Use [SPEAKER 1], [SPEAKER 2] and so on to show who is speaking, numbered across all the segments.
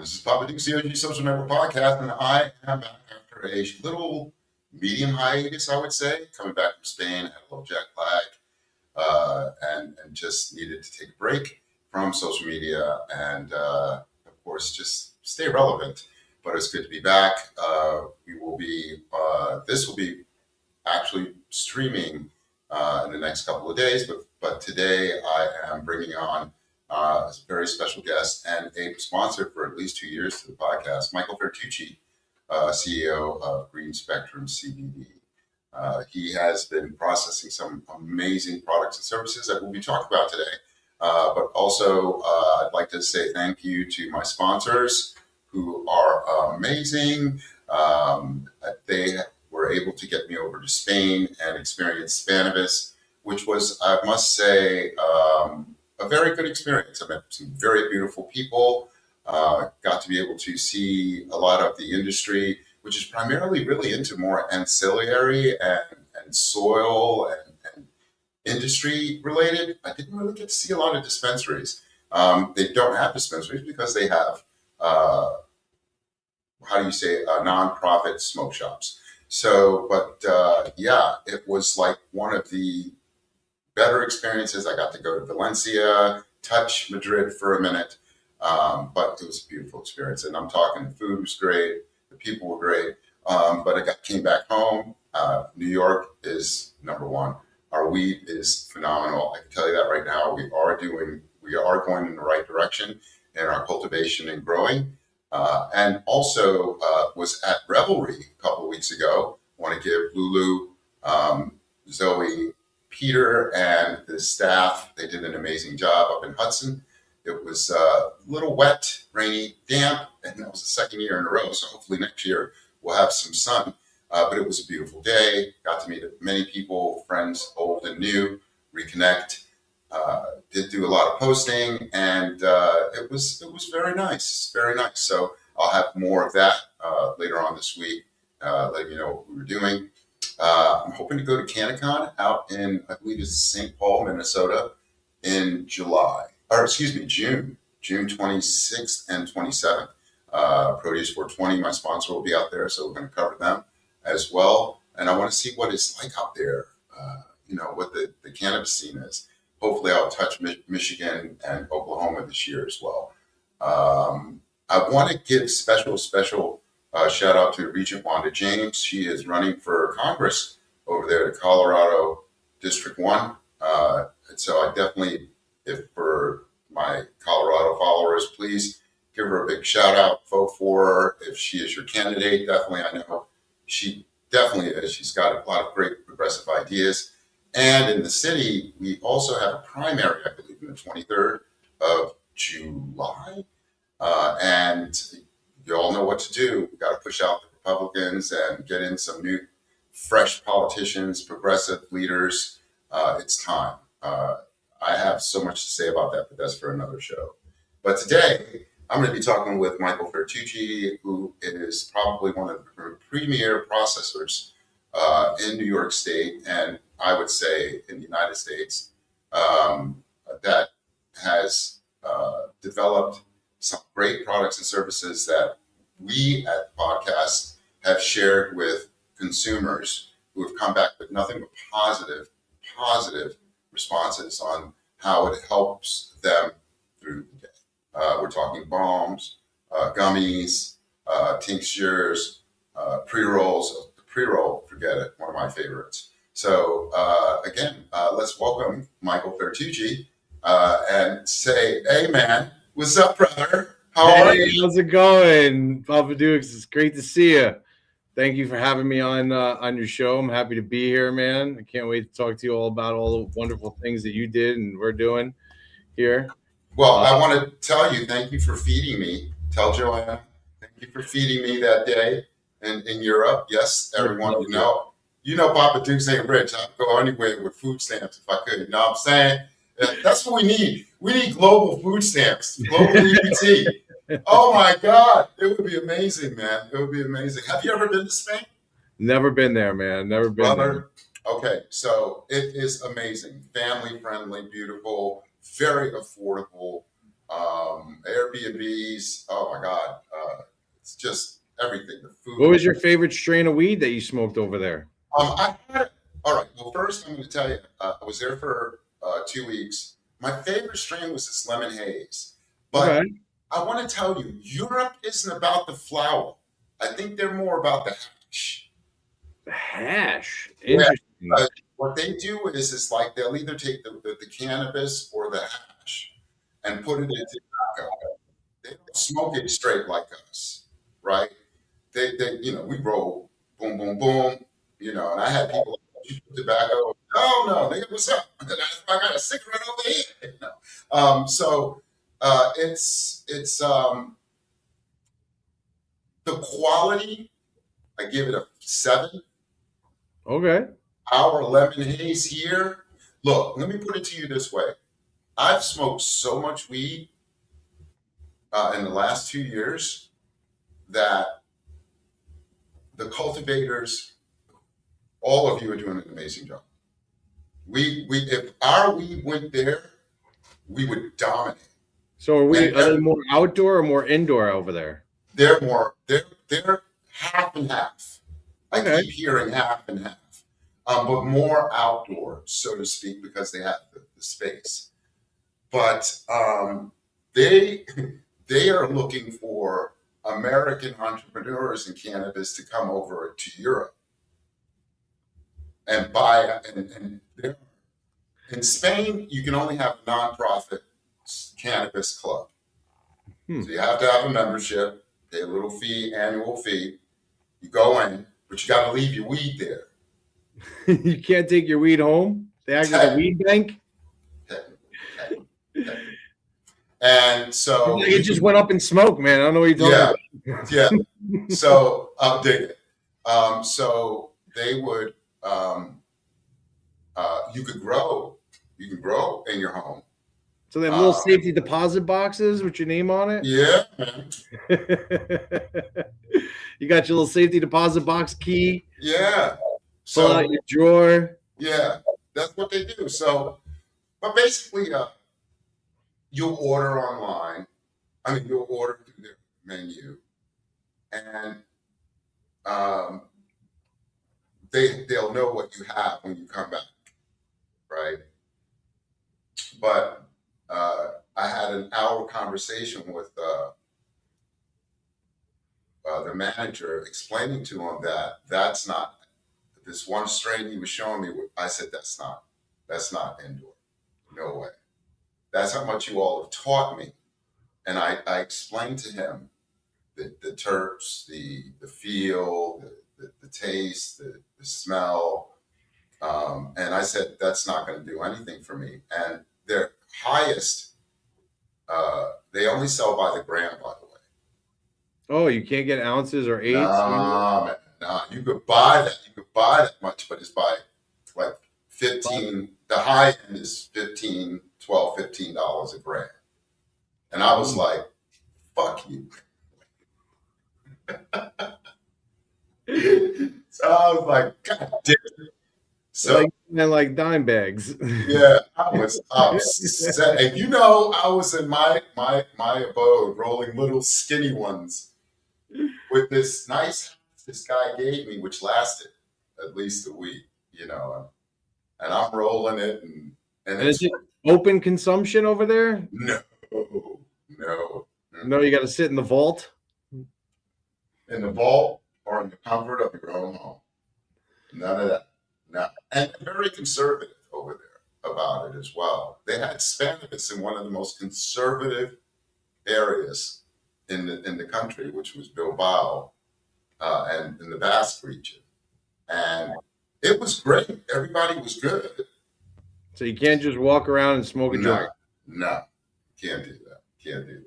[SPEAKER 1] This is PoppaDukes, the OG Social Network Podcast, and I am back after a little medium hiatus, I would say, coming back from Spain, had a little jet lag, and just needed to take a break from social media and, of course, just stay relevant. But it's good to be back. This will be actually streaming in the next couple of days, but today I am bringing on a very special guest and a sponsor for at least 2 years to the podcast, Michael Fertucci, CEO of Green Spectrum CBD. He has been processing some amazing products and services that we'll be talking about today. But also, I'd like to say thank you to my sponsors who are amazing. They were able to get me over to Spain and experience Spannabis, which was, I must say, a very good experience. I met some very beautiful people, got to be able to see a lot of the industry, which is primarily really into more ancillary and soil and industry related. I didn't really get to see a lot of dispensaries. They don't have dispensaries because they have, nonprofit smoke shops. So, yeah, it was like one of the better experiences. I got to go to Valencia, touch Madrid for a minute, but it was a beautiful experience. And I'm talking, the food was great, the people were great, but came back home. New York is number one. Our weed is phenomenal. I can tell you that right now. We are going in the right direction in our cultivation and growing. And also was at Revelry a couple of weeks ago. I want to give Lulu, Zoe, Peter, and the staff, they did an amazing job up in Hudson. It was a little wet, rainy, damp, and that was the second year in a row. So hopefully next year we'll have some sun. But it was a beautiful day. Got to meet many people, friends, old and new, reconnect. Did do a lot of posting, and it was very nice, very nice. So I'll have more of that later on this week, letting you know what we were doing. I'm hoping to go to CannaCon out in, I believe it's St. Paul, Minnesota, in June 26th and 27th. Produce 420, my sponsor, will be out there, so we're going to cover them as well. And I want to see what it's like out there, what the cannabis scene is. Hopefully I'll touch Michigan and Oklahoma this year as well. I want to give special shout out to Regent Wanda James. She is running for Congress over there to Colorado District 1. And so I definitely, if for my Colorado followers, please give her a big shout out, vote for her. If she is your candidate, definitely, I know she definitely is. She's got a lot of great progressive ideas. And in the city, we also have a primary, I believe, on the 23rd of July. And you all know what to do. We've got to push out the Republicans and get in some new, fresh politicians, progressive leaders. It's time. I have so much to say about that, but that's for another show. But today, I'm going to be talking with Michael Fertucci, who is probably one of the premier processors in New York State, and I would say in the United States, that has developed some great products and services that we at Podcast have shared with consumers who have come back with nothing but positive responses on how it helps them through the day. We're talking balms, gummies, tinctures, pre-rolls. The pre-roll, forget it, one of my favorites. So again, let's welcome Michael Fertucci and say, hey man, what's up, brother? How are you?
[SPEAKER 2] How's it going, PoppaDukes? It's great to see you. Thank you for having me on your show. I'm happy to be here, man. I can't wait to talk to you all about all the wonderful things that you did and we're doing here.
[SPEAKER 1] Well, I want to tell you, thank you for feeding me. Tell Joanna, thank you for feeding me that day in Europe. Yes, everyone, you know PoppaDukes ain't rich. I'd go anywhere with food stamps if I could. You know what I'm saying? That's what we need. We need global food stamps, global EBT. Oh my God, it would be amazing, man. It would be amazing. Have you ever been to Spain?
[SPEAKER 2] Never been there, man. Never been there.
[SPEAKER 1] Okay, so it is amazing. Family friendly, beautiful, very affordable. Airbnbs. Oh my God, it's just everything. The
[SPEAKER 2] What
[SPEAKER 1] food.
[SPEAKER 2] was your favorite strain of weed that you smoked over there?
[SPEAKER 1] I had. All right. Well, first I'm going to tell you, I was there for 2 weeks. My favorite strain was this lemon haze, but
[SPEAKER 2] Okay.
[SPEAKER 1] I want to tell you, Europe isn't about the flower. I think they're more about the hash.
[SPEAKER 2] Hash.
[SPEAKER 1] Yeah.
[SPEAKER 2] Interesting.
[SPEAKER 1] What they do is like they'll either take the cannabis or the hash and put it into tobacco. They don't smoke it straight like us, right? We roll, boom, boom, boom, and I had people like, you put tobacco. Oh no, nigga, what's up? I got a cigarette over here. So it's the quality. I give it a 7.
[SPEAKER 2] Okay.
[SPEAKER 1] Our lemon haze here. Look, let me put it to you this way. I've smoked so much weed in the last 2 years that the cultivators, all of you are doing an amazing job. We if our weed went there, we would dominate.
[SPEAKER 2] So
[SPEAKER 1] And
[SPEAKER 2] are they more outdoor or more indoor over there?
[SPEAKER 1] they're half and half. I
[SPEAKER 2] Okay.
[SPEAKER 1] keep hearing half and half, but more outdoor, so to speak, because they have the space. But they they are looking for American entrepreneurs in cannabis to come over to Europe and buy. And in Spain, you can only have a nonprofit cannabis club.
[SPEAKER 2] Hmm.
[SPEAKER 1] So you have to have a membership, pay a little fee, annual fee. You go in, but you got to leave your weed there.
[SPEAKER 2] You can't take your weed home. They act as a weed bank.
[SPEAKER 1] And so
[SPEAKER 2] It just went up in smoke, man. I don't know what you're talking
[SPEAKER 1] yeah, yeah. So dig it. So they would you could grow. You can grow in your home.
[SPEAKER 2] So they have little safety deposit boxes with your name on it.
[SPEAKER 1] Yeah, man.
[SPEAKER 2] You got your little safety deposit box key.
[SPEAKER 1] Yeah.
[SPEAKER 2] Pull out your drawer.
[SPEAKER 1] Yeah, that's what they do. So, but basically, you'll order online. I mean, you'll order through their menu, and um, they'll know what you have when you come back, right? But I had an hour conversation with the manager, explaining to him that that's not this one strain he was showing me. I said that's not indoor, no way. That's how much you all have taught me, and I explained to him the terps, the feel, the taste, the smell. And I said, that's not going to do anything for me. And their highest, they only sell by the gram, by the way.
[SPEAKER 2] Oh, you can't get ounces or eighths?
[SPEAKER 1] Nah, man, nah. You could buy that. You could buy that much, but it's by like 15. The high end is 15, 12, $15 a gram. And I was like, fuck you. So I was like, God damn it. So
[SPEAKER 2] like dime bags.
[SPEAKER 1] yeah, I was upset. And I was in my abode rolling little skinny ones with this nice this guy gave me, which lasted at least a week, and I'm rolling it and
[SPEAKER 2] And is
[SPEAKER 1] it's
[SPEAKER 2] it open consumption over there?
[SPEAKER 1] no.
[SPEAKER 2] No, you got to sit in the vault.
[SPEAKER 1] In the vault or in the comfort of your own home. None of that. No. And very conservative over there about it as well. They had cannabis in one of the most conservative areas in the country, which was Bilbao and in the Basque region. And it was great. Everybody was good.
[SPEAKER 2] So you can't just walk around and smoke a joint.
[SPEAKER 1] No, can't do that. Can't do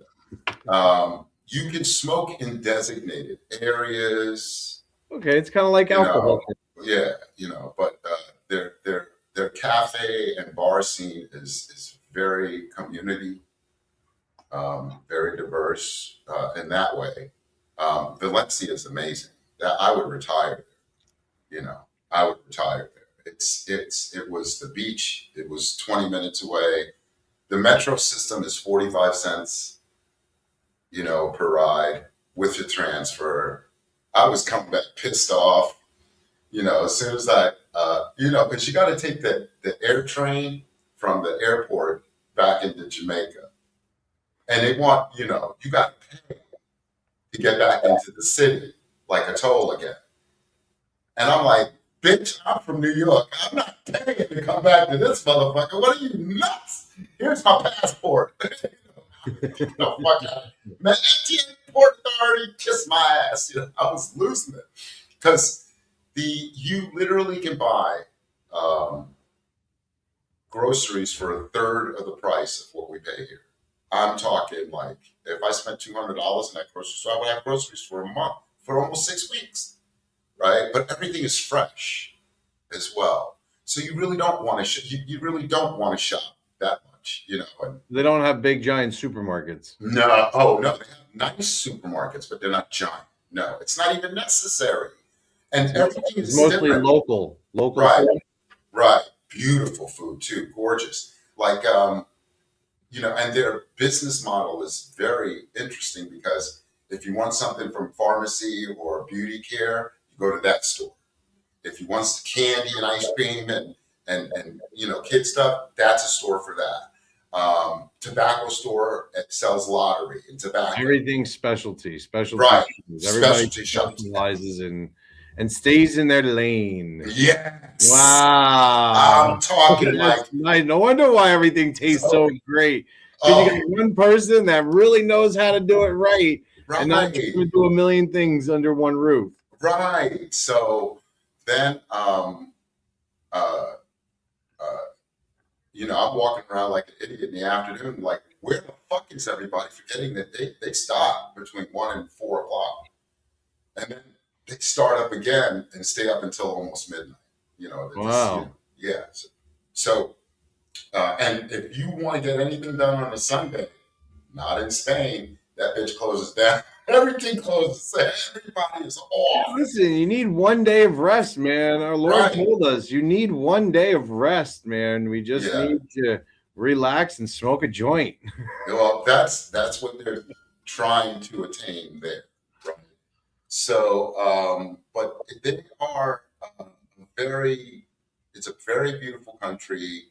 [SPEAKER 1] that. You can smoke in designated areas.
[SPEAKER 2] Okay, it's kind of like alcohol.
[SPEAKER 1] Yeah, but their cafe and bar scene is very community, very diverse in that way. Valencia is amazing. That I would retire there. I would retire there. It was the beach. It was 20 minutes away. The metro system is 45 cents, per ride with your transfer. I was coming back pissed off, as soon as because you got to take the air train from the airport back into Jamaica. And they want, you got to pay to get back into the city, like a toll again. And I'm like, bitch, I'm from New York. I'm not paying to come back to this motherfucker. What are you nuts? Here's my passport. The fuck out. Man, MTA Port Authority, kiss my ass. I was losing it because you literally can buy groceries for a third of the price of what we pay here. I'm talking like if I spent $200 in that grocery store, I would have groceries for a month, for almost 6 weeks, right? But everything is fresh as well, so you really don't want to. You really don't want to shop that much, And
[SPEAKER 2] They don't have big giant supermarkets.
[SPEAKER 1] no, oh no, they have nice supermarkets, but they're not giant. No, it's not even necessary, and everything
[SPEAKER 2] It's
[SPEAKER 1] is
[SPEAKER 2] mostly
[SPEAKER 1] different.
[SPEAKER 2] local
[SPEAKER 1] Right,
[SPEAKER 2] food.
[SPEAKER 1] right. Beautiful food too, gorgeous. Like and their business model is very interesting because if you want something from pharmacy or beauty care, you go to that store. If you want candy and ice cream and kid stuff, that's a store for that. Tobacco store sells lottery and tobacco.
[SPEAKER 2] Everything's specialty
[SPEAKER 1] Right.
[SPEAKER 2] shoes. Everybody
[SPEAKER 1] Specialty shops.
[SPEAKER 2] specializes and stays in their lane.
[SPEAKER 1] Yes.
[SPEAKER 2] Wow.
[SPEAKER 1] I'm talking like
[SPEAKER 2] No wonder why everything tastes so great. Because you got one person that really knows how to do it right, and not trying to do a million things under one roof.
[SPEAKER 1] Right. So then, I'm walking around like an idiot in the afternoon, like, where the fuck is everybody? Forgetting that they stop between 1 and 4 o'clock. And then they start up again and stay up until almost midnight.
[SPEAKER 2] Wow.
[SPEAKER 1] Yeah. So, and if you want to get anything done on a Sunday, not in Spain, that bitch closes down. Everything closes. Everybody is off.
[SPEAKER 2] Listen, you need one day of rest, man. Our Lord told us you need one day of rest, man. We just need to relax and smoke a joint.
[SPEAKER 1] Well, that's what they're trying to attain there, right? So, but they are it's a very beautiful country.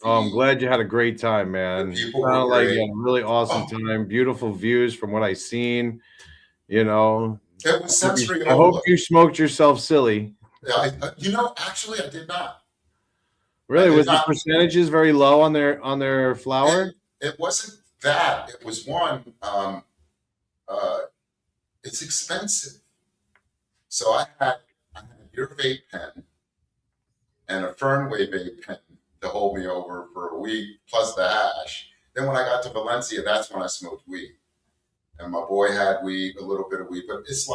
[SPEAKER 2] I'm glad you had a great time, man. Sounded like you had a really awesome time. Beautiful views from what I seen.
[SPEAKER 1] It was sensory.
[SPEAKER 2] I hope you smoked yourself silly.
[SPEAKER 1] Actually, I did not.
[SPEAKER 2] Really? Was the percentages very low on their flower?
[SPEAKER 1] It wasn't that. It was one. It's expensive. So I had your vape pen and a Fernway vape pen to hold me over for a week, plus the hash. Then when I got to Valencia, that's when I smoked weed. And my boy had weed, a little bit of weed, but it's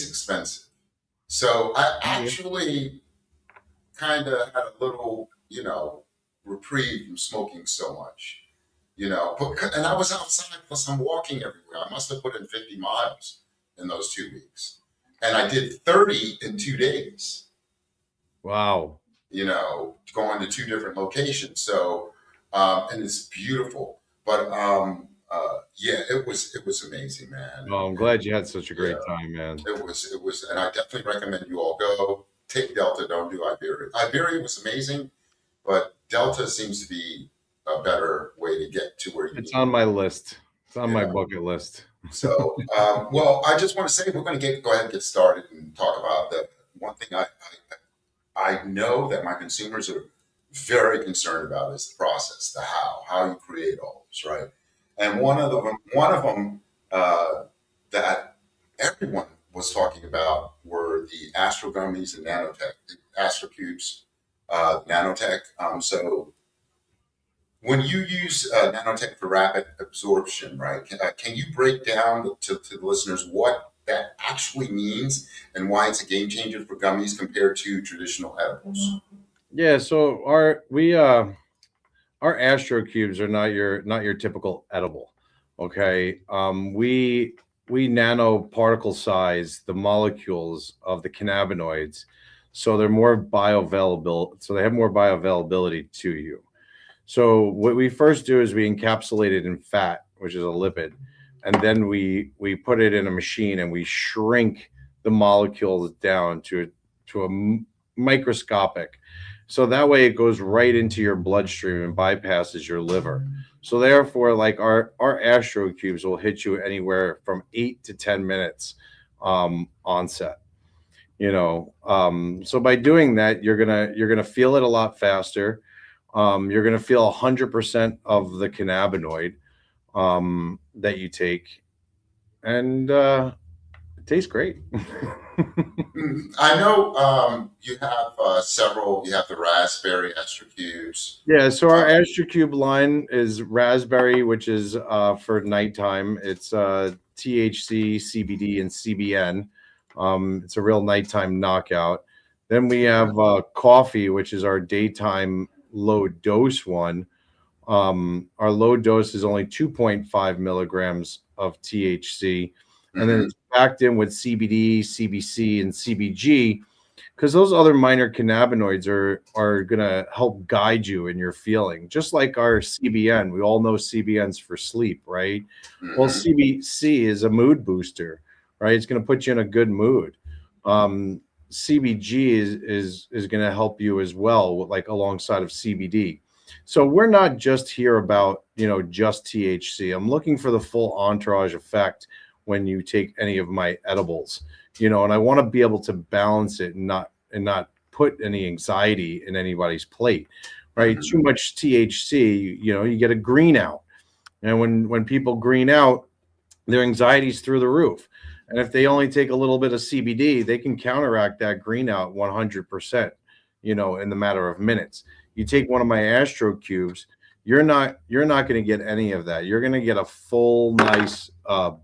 [SPEAKER 1] expensive. So I actually kind of had a little, reprieve from smoking so much, and I was outside, plus I'm walking everywhere. I must have put in 50 miles in those 2 weeks. And I did 30 in 2 days.
[SPEAKER 2] Wow.
[SPEAKER 1] Going to 2 different locations. So, and it's beautiful. But it was amazing, man.
[SPEAKER 2] Oh, I'm glad you had such a great time, man.
[SPEAKER 1] It was, and I definitely recommend you all go. Take Delta, don't do Iberia. Iberia was amazing, but Delta seems to be a better way to get to where you.
[SPEAKER 2] It's on my list. It's on my bucket list.
[SPEAKER 1] So, well, I just want to say we're going to go ahead and get started and talk about the one thing I know that my consumers are very concerned about is the process, the how you create all this, right? And one of them that everyone was talking about were the Astro gummies and Nanotech, the Astro cubes, Nanotech. So when you use Nanotech for rapid absorption, right? Can you break down to the listeners what that actually means and why it's a game changer for gummies compared to traditional edibles?
[SPEAKER 2] Yeah, so our Astro cubes are not your typical edible. Okay, we nanoparticle size the molecules of the cannabinoids, so they're more bioavailable. So they have more bioavailability to you. So what we first do is we encapsulate it in fat, which is a lipid, and then we put it in a machine and we shrink the molecules down to microscopic. So that way it goes right into your bloodstream and bypasses your liver. So therefore, like our Astro cubes will hit you anywhere from 8 to 10 minutes onset. So by doing that, you're gonna feel it a lot faster. You're gonna feel 100% of the cannabinoid that you take, and it tastes great.
[SPEAKER 1] I know you have several. You have the raspberry extra cubes.
[SPEAKER 2] Yeah, so our
[SPEAKER 1] Uh,
[SPEAKER 2] Astro Cube line is raspberry, which is for nighttime. It's THC, CBD, and CBN. It's a real nighttime knockout. Then we have coffee, which is our daytime low dose one. Our low dose is only 2.5 milligrams of THC, and then
[SPEAKER 1] mhm,
[SPEAKER 2] it's packed in with CBD, CBC, and CBG, because those other minor cannabinoids are gonna help guide you in your feeling, just like our CBN. We all know CBN's for sleep, right? Well,
[SPEAKER 1] mhm,
[SPEAKER 2] CBC is a mood booster, right? It's gonna put you in a good mood. CBG is gonna help you as well, like alongside of CBD. So we're not just here about just THC. I'm looking for the full entourage effect when you take any of my edibles, and I want to be able to balance it and not put any anxiety in anybody's plate, right?
[SPEAKER 1] mhm,
[SPEAKER 2] Too much THC, you get a green out, and when people green out, their anxiety's through the roof. And if they only take a little bit of CBD, they can counteract that green out 100%, in the matter of minutes. You take one of my Astro cubes, you're not going to get any of that. You're going to get a full nice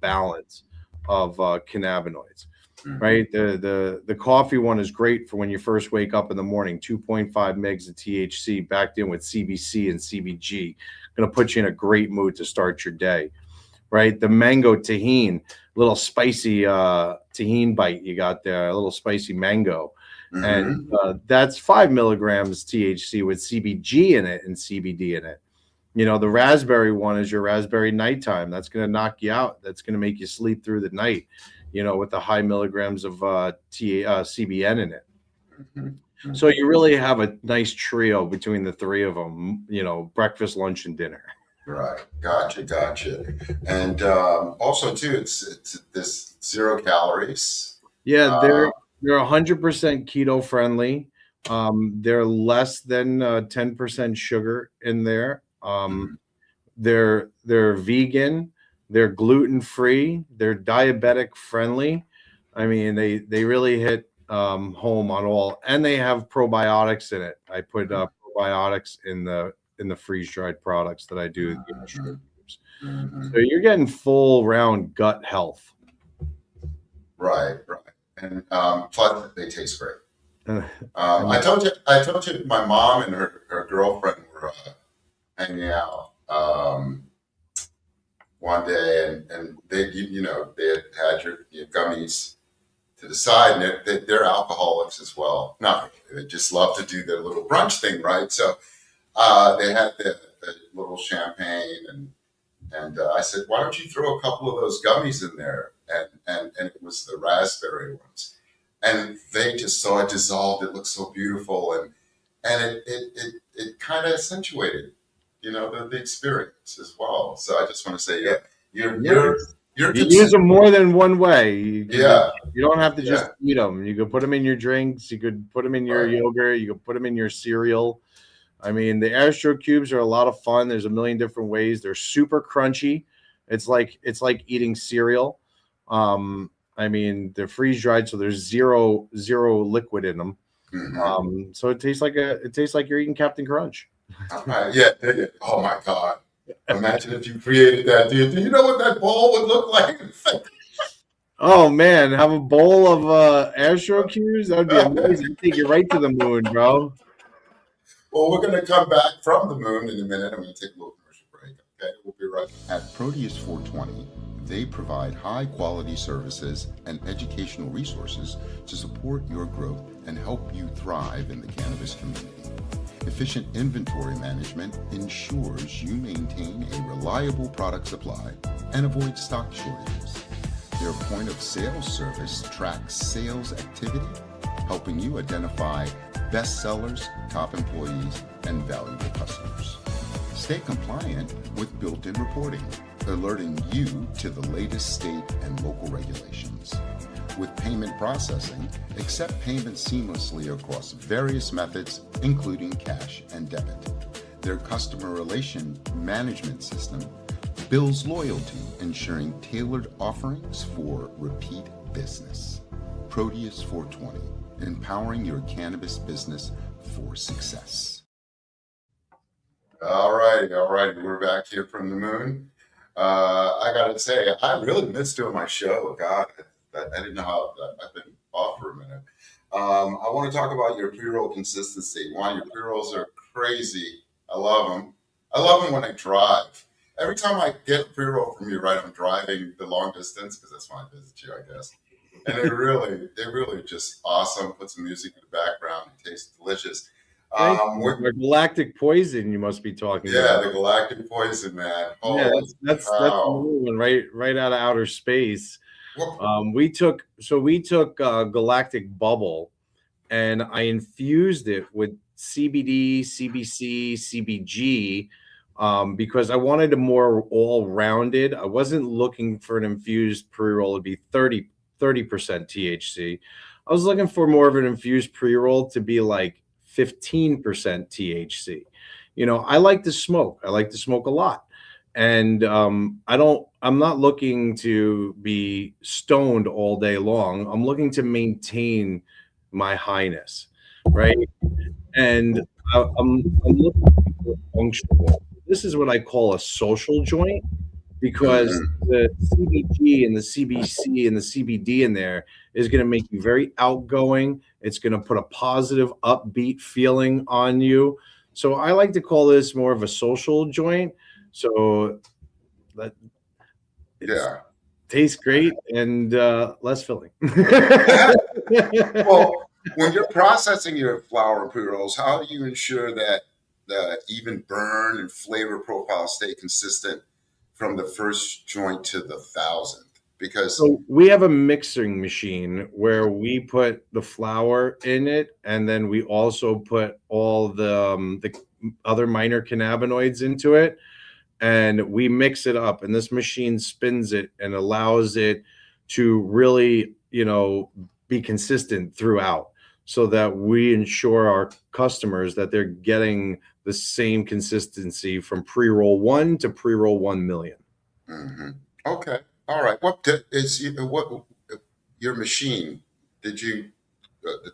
[SPEAKER 2] balance of cannabinoids.
[SPEAKER 1] mhm.
[SPEAKER 2] Right, the coffee one is great for when you first wake up in the morning. 2.5 megs of THC backed in with CBC and CBG, going to put you in a great mood to start your day. Right, the mango tahini, little spicy tahini bite you got there, a little spicy mango, and
[SPEAKER 1] Mhm.
[SPEAKER 2] that's 5 milligrams THC with CBG in it and CBD in it. The raspberry one is your raspberry nighttime. That's going to knock you out. That's going to make you sleep through the night, with the high milligrams of CBN in it.
[SPEAKER 1] Mhm.
[SPEAKER 2] So
[SPEAKER 1] Mhm.
[SPEAKER 2] you really have a nice trio between the three of them, breakfast, lunch, and dinner.
[SPEAKER 1] Right. Gotcha. Gotcha. And also too, it's this 0 calories.
[SPEAKER 2] Yeah, they're
[SPEAKER 1] Uh,
[SPEAKER 2] they're 100% keto friendly. They're less than 10% sugar in there.
[SPEAKER 1] mhm,
[SPEAKER 2] They're vegan, they're gluten free, they're diabetic friendly. I mean, they really hit home on all, and they have probiotics in it. I put probiotics in the freeze dried products that I do the Astro
[SPEAKER 1] mhm,
[SPEAKER 2] Cubes. So
[SPEAKER 1] mhm.
[SPEAKER 2] you're getting full round gut health.
[SPEAKER 1] Right. Right. And plus, they taste great.
[SPEAKER 2] And
[SPEAKER 1] I told you, my mom and her girlfriend were hanging out one day, and they had your gummies to the side, and they're alcoholics as well. Not really, they just love to do their little brunch thing, right? So they had the little champagne, and I said, why don't you throw a couple of those gummies in there? And it was the raspberry ones, and they just saw it dissolved. It looked so beautiful, and it kind of accentuated, the experience as well. So I just want to say, yeah, you're you're
[SPEAKER 2] nice.
[SPEAKER 1] you're
[SPEAKER 2] You use
[SPEAKER 1] considered,
[SPEAKER 2] them more than one way.
[SPEAKER 1] yeah,
[SPEAKER 2] You don't have to just
[SPEAKER 1] yeah,
[SPEAKER 2] eat them. You could put them in your drinks. You could put them in your
[SPEAKER 1] right,
[SPEAKER 2] yogurt. You could put them in your cereal. I mean, the Astro cubes are a lot of fun. There's a million different ways. They're super crunchy. It's like eating cereal. I mean, they're freeze dried, so there's zero liquid in them.
[SPEAKER 1] hmm
[SPEAKER 2] So it tastes like you're eating Captain Crunch.
[SPEAKER 1] yeah, yeah. Oh my God. Imagine if you created that. Do you know what that ball would look like?
[SPEAKER 2] Oh man, have a bowl of Astro cubes? That would be amazing. Take you right to the moon, bro.
[SPEAKER 1] Well, we're going to come back from the moon in a minute. I'm going to take a little commercial break. Okay, we'll be right back. At Proteus 420, they provide high quality services and educational resources to support your growth and help you thrive in the cannabis community. Efficient inventory management ensures you maintain a reliable product supply and avoid stock shortages. Their point of sale service tracks sales activity, helping you identify best sellers, top employees, and valuable customers. Stay compliant with built-in reporting, alerting you to the latest state and local regulations. With payment processing, accept payments seamlessly across various methods, including cash and debit. Their customer relation management system builds loyalty, ensuring tailored offerings for repeat business. Proteus 420, empowering your cannabis business for success. All right. We're back here from the moon. I gotta say, I really missed doing my show. God, I didn't know how I've been off for a minute. I want to talk about your pre-roll consistency. One, your pre-rolls are crazy. I love them. I love them when I drive. Every time I get a pre-roll from you, right, I'm driving the long distance because that's why I visit you, I guess. And it really just awesome. Put some music in the background. It tastes delicious.
[SPEAKER 2] The galactic poison you must be talking about.
[SPEAKER 1] Yeah, the galactic poison, man.
[SPEAKER 2] Holy that's the new one, right out of outer space. We took galactic bubble, and I infused it with CBD, CBC, CBG, because I wanted a more all-rounded. I wasn't looking for an infused pre-roll to be 30% THC. I was looking for more of an infused pre-roll to be like 15% THC. You know, I like to smoke. I like to smoke a lot. And I'm not looking to be stoned all day long. I'm looking to maintain my highness, right? And I'm looking for functional. This is what I call a social joint, because the CBG and the CBC and the CBD in there is going to make you very outgoing. It's going to put a positive, upbeat feeling on you. So I like to call this more of a social joint. So that tastes great and less filling.
[SPEAKER 1] Well, when you're processing your flower and pre-rolls, how do you ensure that the even burn and flavor profile stay consistent from the first joint to the 1,000th? Because
[SPEAKER 2] we have a mixing machine where we put the flower in it, and then we also put all the other minor cannabinoids into it, and we mix it up. And this machine spins it and allows it to really, be consistent throughout, so that we ensure our customers that they're getting the same consistency from pre-roll 1 to pre-roll 1 million.
[SPEAKER 1] Mm-hmm. Okay. All right. What your machine?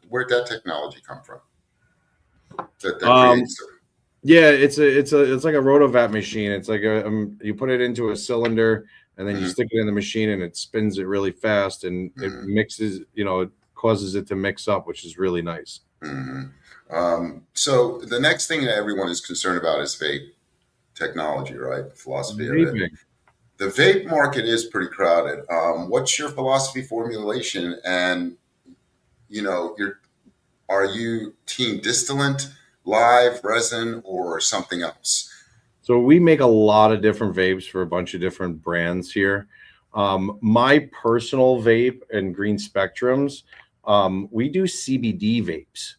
[SPEAKER 1] Where'd that technology come from?
[SPEAKER 2] Yeah, it's like a rotovac machine. It's like you put it into a cylinder and then you stick it in the machine and it spins it really fast and it mixes. It causes it to mix up, which is really nice.
[SPEAKER 1] So the next thing that everyone is concerned about is vape technology, right? Philosophy of it. The vape market is pretty crowded. What's your philosophy formulation? And, are you team distillant, live, resin, or something else?
[SPEAKER 2] So we make a lot of different vapes for a bunch of different brands here. My personal vape and Green Spectrums, we do CBD vapes.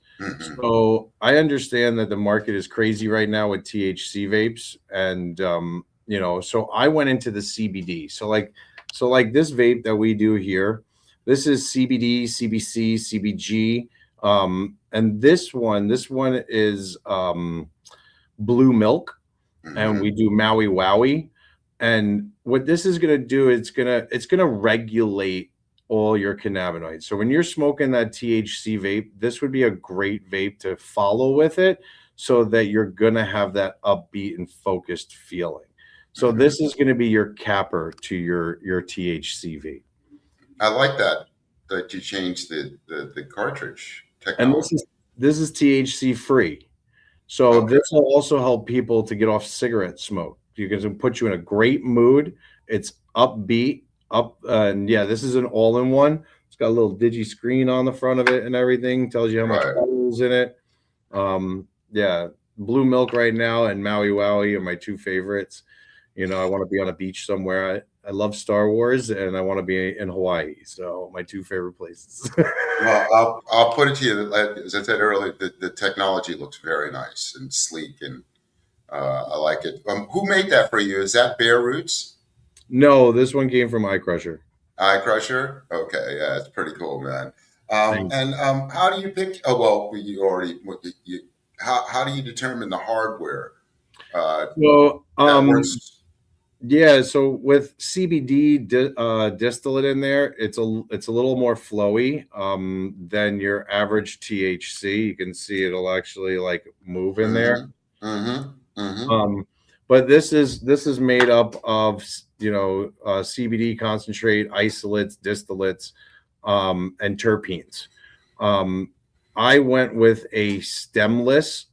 [SPEAKER 2] So I understand that the market is crazy right now with THC vapes, and so I went into the CBD. So like this vape that we do here, this is CBD, CBC, CBG, and this one is blue milk, and we do Maui Wowie. And what this is going to do, it's going to regulate all your cannabinoids. So when you're smoking that THC vape, this would be a great vape to follow with it, so that you're going to have that upbeat and focused feeling. So this is going to be your capper to your THC vape.
[SPEAKER 1] I like that you changed the cartridge technology.
[SPEAKER 2] And this is THC free. So this will also help people to get off cigarette smoke, because it puts you in a great mood. It's upbeat, and this is an all-in-one. It's got a little digi screen on the front of it and everything. Tells you how much bubbles in it. Yeah, blue milk right now and Maui Wowie are my two favorites. I want to be on a beach somewhere. I love Star Wars and I want to be in Hawaii. So my two favorite places.
[SPEAKER 1] Well, I'll put it to you that, as I said earlier, the technology looks very nice and sleek, and I like it. Who made that for you? Is that Bear Roots
[SPEAKER 2] No, this one came from iCrusher.
[SPEAKER 1] Eye Crusher? Okay, yeah, it's pretty cool, man.
[SPEAKER 2] Thank
[SPEAKER 1] And how do you pick? Oh, well, you already. How do you determine the hardware uh,
[SPEAKER 2] you. So,
[SPEAKER 1] that works?
[SPEAKER 2] yeah, so with CBD distillate in there, it's a little more flowy than your average THC. You can see it'll actually like move in there.
[SPEAKER 1] Mm-hmm. Mm-hmm. Mm-hmm.
[SPEAKER 2] Um, but this is made up of CBD concentrate, isolates, distillates, and terpenes. Um, I went with a stemless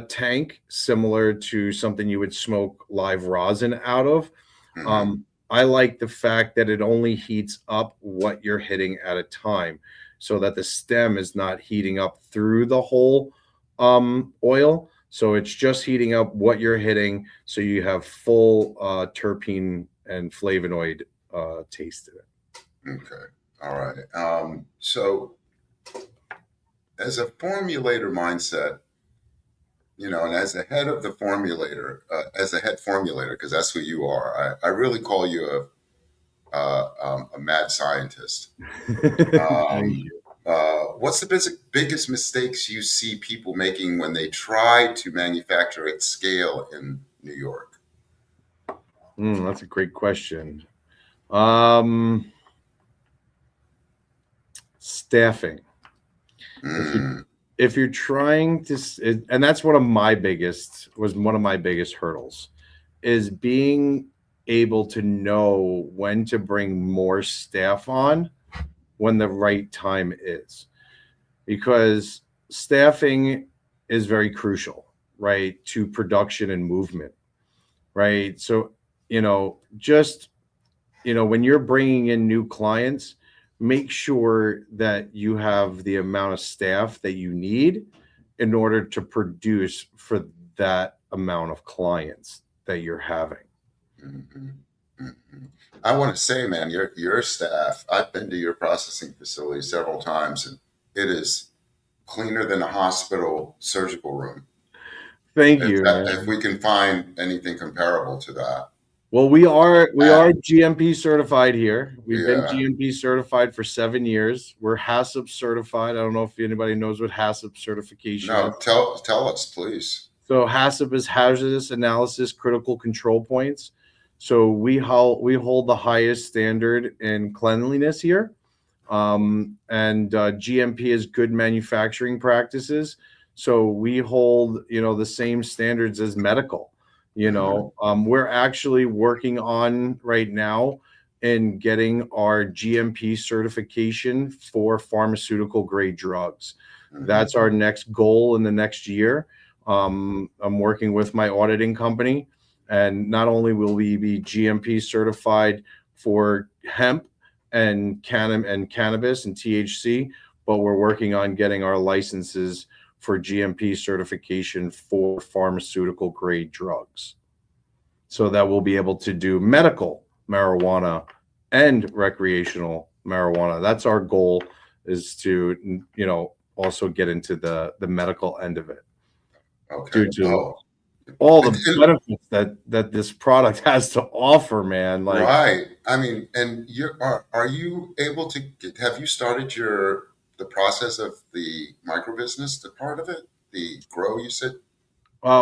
[SPEAKER 2] tank, similar to something you would smoke live rosin out of.
[SPEAKER 1] Mm-hmm.
[SPEAKER 2] I like the fact that it only heats up what you're hitting at a time, so that the stem is not heating up through the whole oil. So it's just heating up what you're hitting, so you have full terpene and flavonoid taste in it.
[SPEAKER 1] Okay. All right. So as a formulator mindset, and as a head of the formulator, as a head formulator, because that's who you are, I really call you a mad scientist.
[SPEAKER 2] Thank
[SPEAKER 1] Um, what's the biggest mistakes you see people making when they try to manufacture at scale in New York?
[SPEAKER 2] That's a great question. Um, Staffing. If you
[SPEAKER 1] Mm,
[SPEAKER 2] if you're trying to, and that's one of my biggest hurdles, is being able to know when to bring more staff on when the right time is, because staffing is very crucial, right, to production and movement, right? So, just when you're bringing in new clients, make sure that you have the amount of staff that you need in order to produce for that amount of clients that you're having.
[SPEAKER 1] mhm, mhm. I want to say, man, your staff. I've been to your processing facility several times, and it is cleaner than a hospital surgical room.
[SPEAKER 2] Thank
[SPEAKER 1] If
[SPEAKER 2] you,
[SPEAKER 1] if
[SPEAKER 2] man.
[SPEAKER 1] we can find anything comparable to that.
[SPEAKER 2] Well, we are
[SPEAKER 1] Ah,
[SPEAKER 2] GMP certified here. We've been
[SPEAKER 1] yeah.
[SPEAKER 2] GMP certified for 7 years. We're HACCP certified. I don't know if anybody knows what HACCP certification is.
[SPEAKER 1] No, tell us, please.
[SPEAKER 2] So HACCP is hazardous analysis critical control points. So we hold the highest standard in cleanliness here, and GMP is good manufacturing practices. So we hold the same standards as medical.
[SPEAKER 1] Hmm.
[SPEAKER 2] We're actually working on right now in getting our GMP certification for pharmaceutical grade drugs.
[SPEAKER 1] Hmm.
[SPEAKER 2] That's our next goal in the next year. I'm working with my auditing company, and not only will we be GMP certified for hemp and cannabis and THC, but we're working on getting our licenses for GMP certification for pharmaceutical grade drugs, so that we'll be able to do medical marijuana and recreational marijuana. That's our goal, is to also get into the medical end of it,
[SPEAKER 1] Okay.
[SPEAKER 2] due to
[SPEAKER 1] Oh,
[SPEAKER 2] all
[SPEAKER 1] and,
[SPEAKER 2] the benefits that this product has to offer, man. Like,
[SPEAKER 1] right. I mean, and are you able to have you started the process of the micro business, the part of it, the grow you said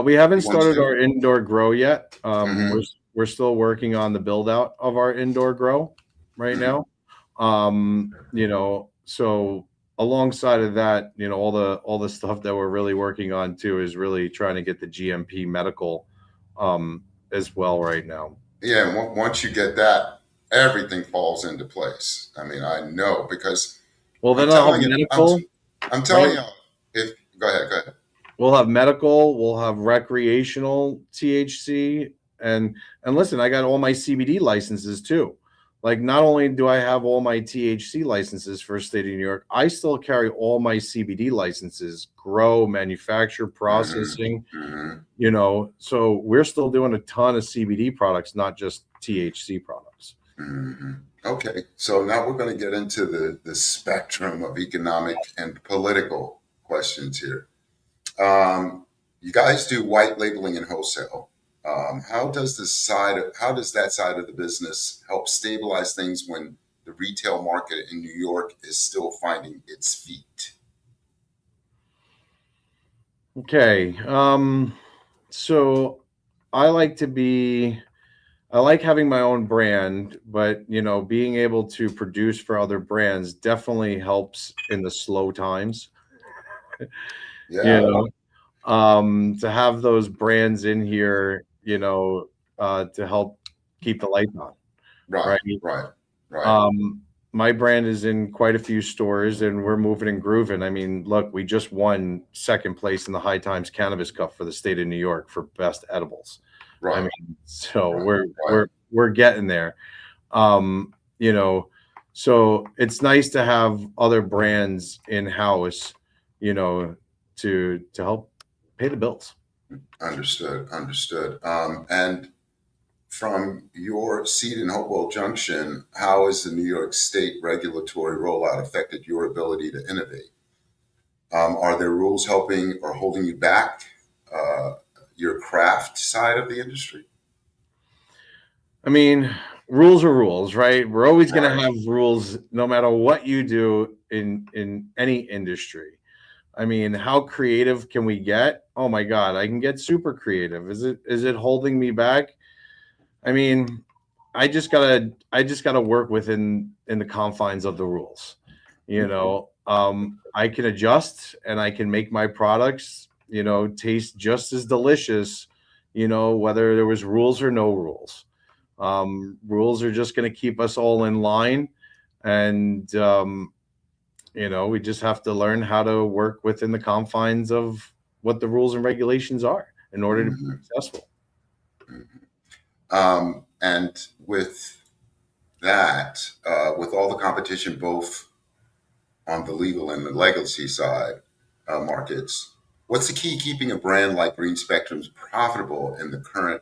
[SPEAKER 2] we haven't
[SPEAKER 1] you want to
[SPEAKER 2] started
[SPEAKER 1] do?
[SPEAKER 2] our indoor grow yet. We're
[SPEAKER 1] Hmm.
[SPEAKER 2] we're still working on the build out of our indoor grow right
[SPEAKER 1] Hmm.
[SPEAKER 2] now. So alongside of that, all the stuff that we're really working on too is really trying to get the GMP medical as well right now.
[SPEAKER 1] Yeah, and once you get that, everything falls into place. I mean, I know because
[SPEAKER 2] Well,
[SPEAKER 1] I'm
[SPEAKER 2] then I'll have
[SPEAKER 1] telling you,
[SPEAKER 2] medical,
[SPEAKER 1] I'm
[SPEAKER 2] right?
[SPEAKER 1] telling you, if go ahead, go ahead.
[SPEAKER 2] We'll have medical, we'll have recreational THC, and listen, I got all my CBD licenses too. like not only do I have all my THC licenses for the state of New York, I still carry all my CBD licenses, grow, manufacture,
[SPEAKER 1] Hmm.
[SPEAKER 2] processing,
[SPEAKER 1] Hmm.
[SPEAKER 2] so we're still doing a ton of CBD products, not just THC products.
[SPEAKER 1] Hmm. Okay, so now we're going to get into the spectrum of economic and political questions here. You guys do white labeling and wholesale. How does that side of the business help stabilize things when the retail market in New York is still finding its feet?
[SPEAKER 2] Okay. So I like to be I like having my own brand, but being able to produce for other brands definitely helps in the slow times. You
[SPEAKER 1] Yeah,
[SPEAKER 2] know, to have those brands in here, to help keep the lights on,
[SPEAKER 1] right,
[SPEAKER 2] right?
[SPEAKER 1] right, right,
[SPEAKER 2] Um, my brand is in quite a few stores, and we're moving and grooving. I mean, look, we just won second place in the High Times Cannabis Cup for the state of New York for best edibles. I
[SPEAKER 1] right,
[SPEAKER 2] mean, so
[SPEAKER 1] right,
[SPEAKER 2] we're
[SPEAKER 1] right.
[SPEAKER 2] we're we're getting there. Um, you know, so it's nice to have other brands in house, you know, to help pay the bills.
[SPEAKER 1] Understood, understood. And from your seat in Hopewell Junction, how has the New York State regulatory rollout affected your ability to innovate? Are there rules helping or holding you back, uh, your craft side of the industry?
[SPEAKER 2] I mean, rules are rules, right? We're always going to
[SPEAKER 1] Right.
[SPEAKER 2] have rules no matter what you do in any industry. I mean, how creative can we get? Oh my god, I can get super creative. Is it holding me back? I mean, I just gotta work within in the confines of the rules. I can adjust and I can make my products, taste just as delicious, whether there was rules or no rules. Rules are just going to keep us all in line, and we just have to learn how to work within the confines of what the rules and regulations are in order to be
[SPEAKER 1] Hmm.
[SPEAKER 2] successful.
[SPEAKER 1] And with that, with all the competition, both on the legal and the legacy side markets, what's the key keeping a brand like Green Spectrum's profitable in the current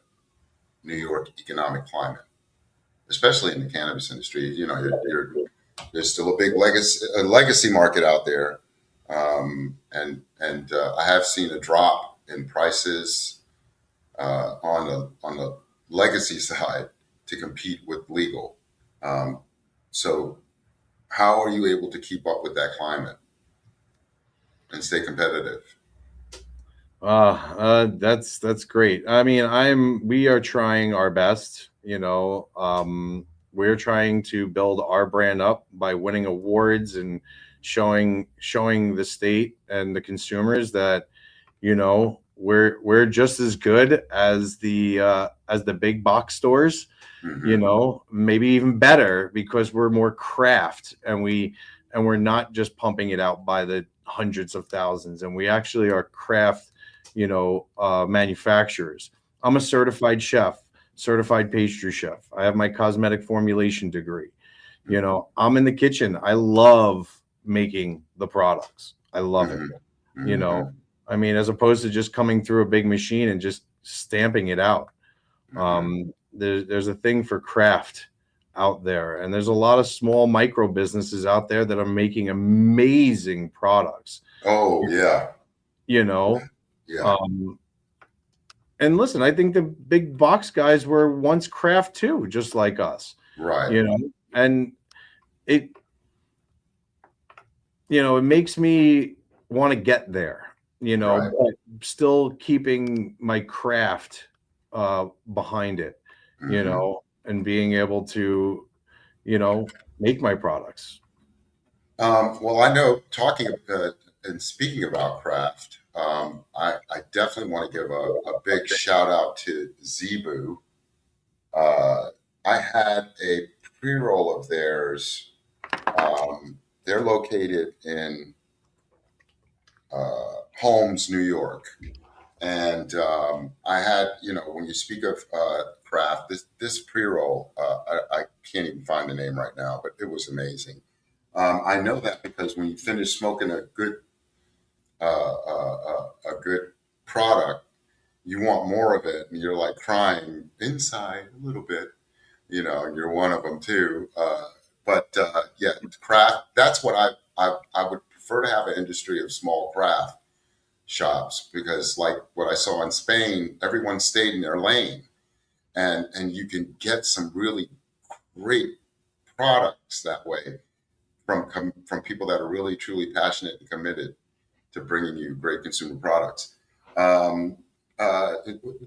[SPEAKER 1] New York economic climate, especially in the cannabis industry? There's still a big legacy market out there, and I have seen a drop in prices on the legacy side to compete with legal. Um, so, how are you able to keep up with that climate and stay competitive?
[SPEAKER 2] That's great. I mean, we are trying our best. We're trying to build our brand up by winning awards and showing the state and the consumers that we're just as good as the big box stores,
[SPEAKER 1] Hmm.
[SPEAKER 2] maybe even better because we're more craft, and we're not just pumping it out by the hundreds of thousands, and we actually are craft, manufacturers. I'm a certified chef, certified pastry chef. I have my cosmetic formulation degree. I'm in the kitchen. I love making the products. I love it.
[SPEAKER 1] Hmm.
[SPEAKER 2] you
[SPEAKER 1] Hmm.
[SPEAKER 2] know I mean, as opposed to just coming through a big machine and just stamping it out.
[SPEAKER 1] Hmm.
[SPEAKER 2] There's a thing for craft out there, and there's a lot of small micro businesses out there that are making amazing products.
[SPEAKER 1] Oh yeah,
[SPEAKER 2] you know
[SPEAKER 1] yeah,
[SPEAKER 2] um and listen, I think the big box guys were once craft too, just like us.
[SPEAKER 1] right,
[SPEAKER 2] And it it makes me want to get there,
[SPEAKER 1] right.
[SPEAKER 2] but still keeping my craft behind it,
[SPEAKER 1] Hmm.
[SPEAKER 2] and being able to, you know, make my products.
[SPEAKER 1] Well, I know talking and speaking about craft, I definitely want to give a big shout out to Zebu. Uh, I had a pre-roll of theirs. They're located in Holmes, New York. And I had, when you speak of craft, this pre-roll, I can't even find the name right now, but it was amazing. I know that because when you finish smoking a good product, you want more of it, and you're like crying inside a little bit, and you're one of them too. But yeah, craft. That's what I would prefer to have an industry of small craft shops, because like what I saw in Spain, everyone stayed in their lane, and you can get some really great products that way from people that are really truly passionate and committed to bringing you great consumer products. Um, uh,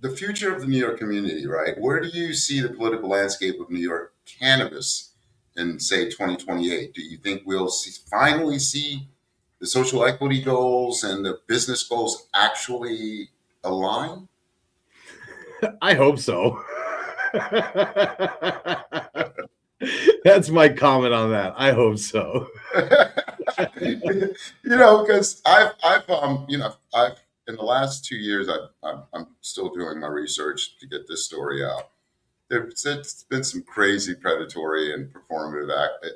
[SPEAKER 1] the future of the New York community, right? Where do you see the political landscape of New York cannabis in, say, 2028? Do you think we'll finally see the social equity goals and the business goals actually align?
[SPEAKER 2] I hope so. That's my comment on that. I hope so.
[SPEAKER 1] Because I've in the last 2 years, I'm still doing my research to get this story out. There's been some crazy predatory and performative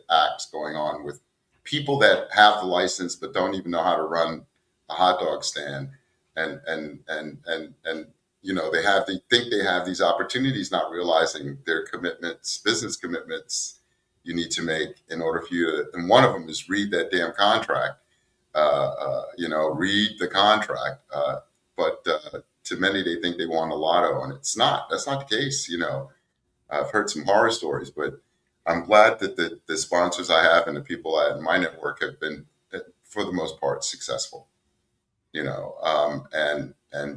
[SPEAKER 1] acts going on with people that have the license but don't even know how to run a hot dog stand, and they think they have these opportunities, not realizing their commitments, business commitments you need to make in order for you to. And one of them is read that damn contract. Read the contract. But to many, they think they won the lotto, and it's not. That's not the case. I've heard some horror stories, but I'm glad that the sponsors I have and the people in my network have been, for the most part, successful. And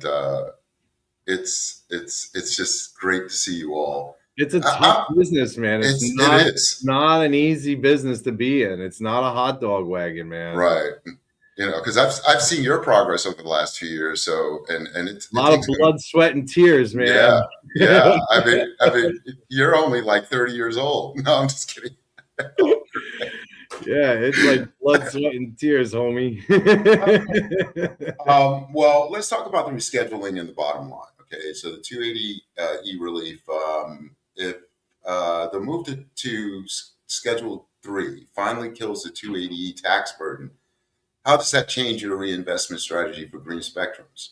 [SPEAKER 1] it's just great to see you all.
[SPEAKER 2] It's a tough business, man.
[SPEAKER 1] It is
[SPEAKER 2] not an easy business to be in. It's not a hot dog wagon, man.
[SPEAKER 1] Right. Because I've seen your progress over the last few years. So and it's
[SPEAKER 2] a lot of blood, sweat, and tears, man.
[SPEAKER 1] Yeah. I mean, you're only like 30 years old. No, I'm just kidding.
[SPEAKER 2] Yeah, it's like blood, sweat, and tears, homie.
[SPEAKER 1] Well, let's talk about the rescheduling and the bottom line. Okay, so the 280E relief. If the move to Schedule 3 finally kills the 280E tax burden, how does that change your reinvestment strategy for green spectrums?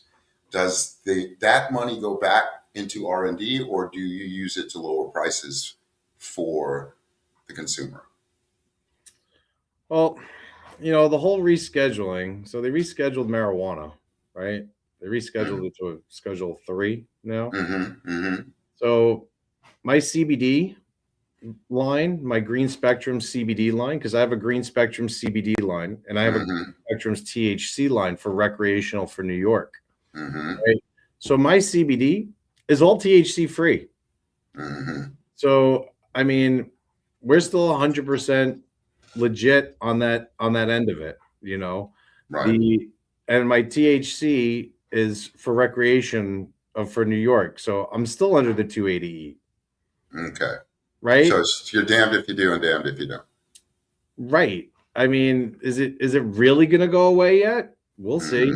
[SPEAKER 1] Does that money go back into R&D, or do you use it to lower prices for the consumer?
[SPEAKER 2] Well, the whole rescheduling. So they rescheduled marijuana, right? They rescheduled it to a Schedule 3 now. So my CBD line, my Green Spectrum CBD line, because I have a Green Spectrum CBD line and I have a Green Spectrum's THC line for recreational for New York. Right? So my CBD is all THC free. So, I mean, we're still 100% legit on that end of it,
[SPEAKER 1] Right.
[SPEAKER 2] And my THC is for recreation for New York. So I'm still under the 280E.
[SPEAKER 1] Okay.
[SPEAKER 2] Right.
[SPEAKER 1] So you're damned if you do and damned if you don't.
[SPEAKER 2] Right. I mean, is it really going to go away yet? We'll see.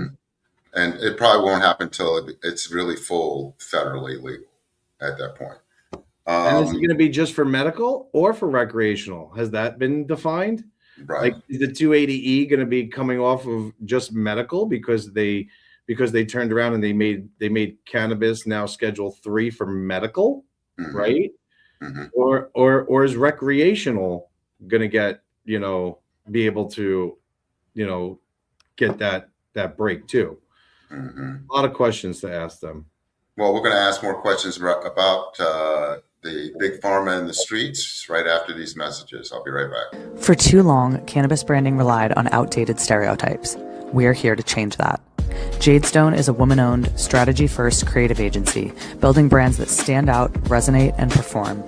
[SPEAKER 1] And it probably won't happen until it's really full federally legal at that point.
[SPEAKER 2] And is it going to be just for medical or for recreational? Has that been defined?
[SPEAKER 1] Right.
[SPEAKER 2] Like, is the 280E going to be coming off of just medical because they turned around and they made cannabis now Schedule 3 for medical, right? Or is recreational going to get, be able to, get that break too? A lot of questions to ask them.
[SPEAKER 1] Well, we're going to ask more questions about the big pharma in the streets right after these messages. I'll be right back.
[SPEAKER 3] For too long, cannabis branding relied on outdated stereotypes. We're here to change that. Jadestone is a woman-owned, strategy-first creative agency, building brands that stand out, resonate, and perform.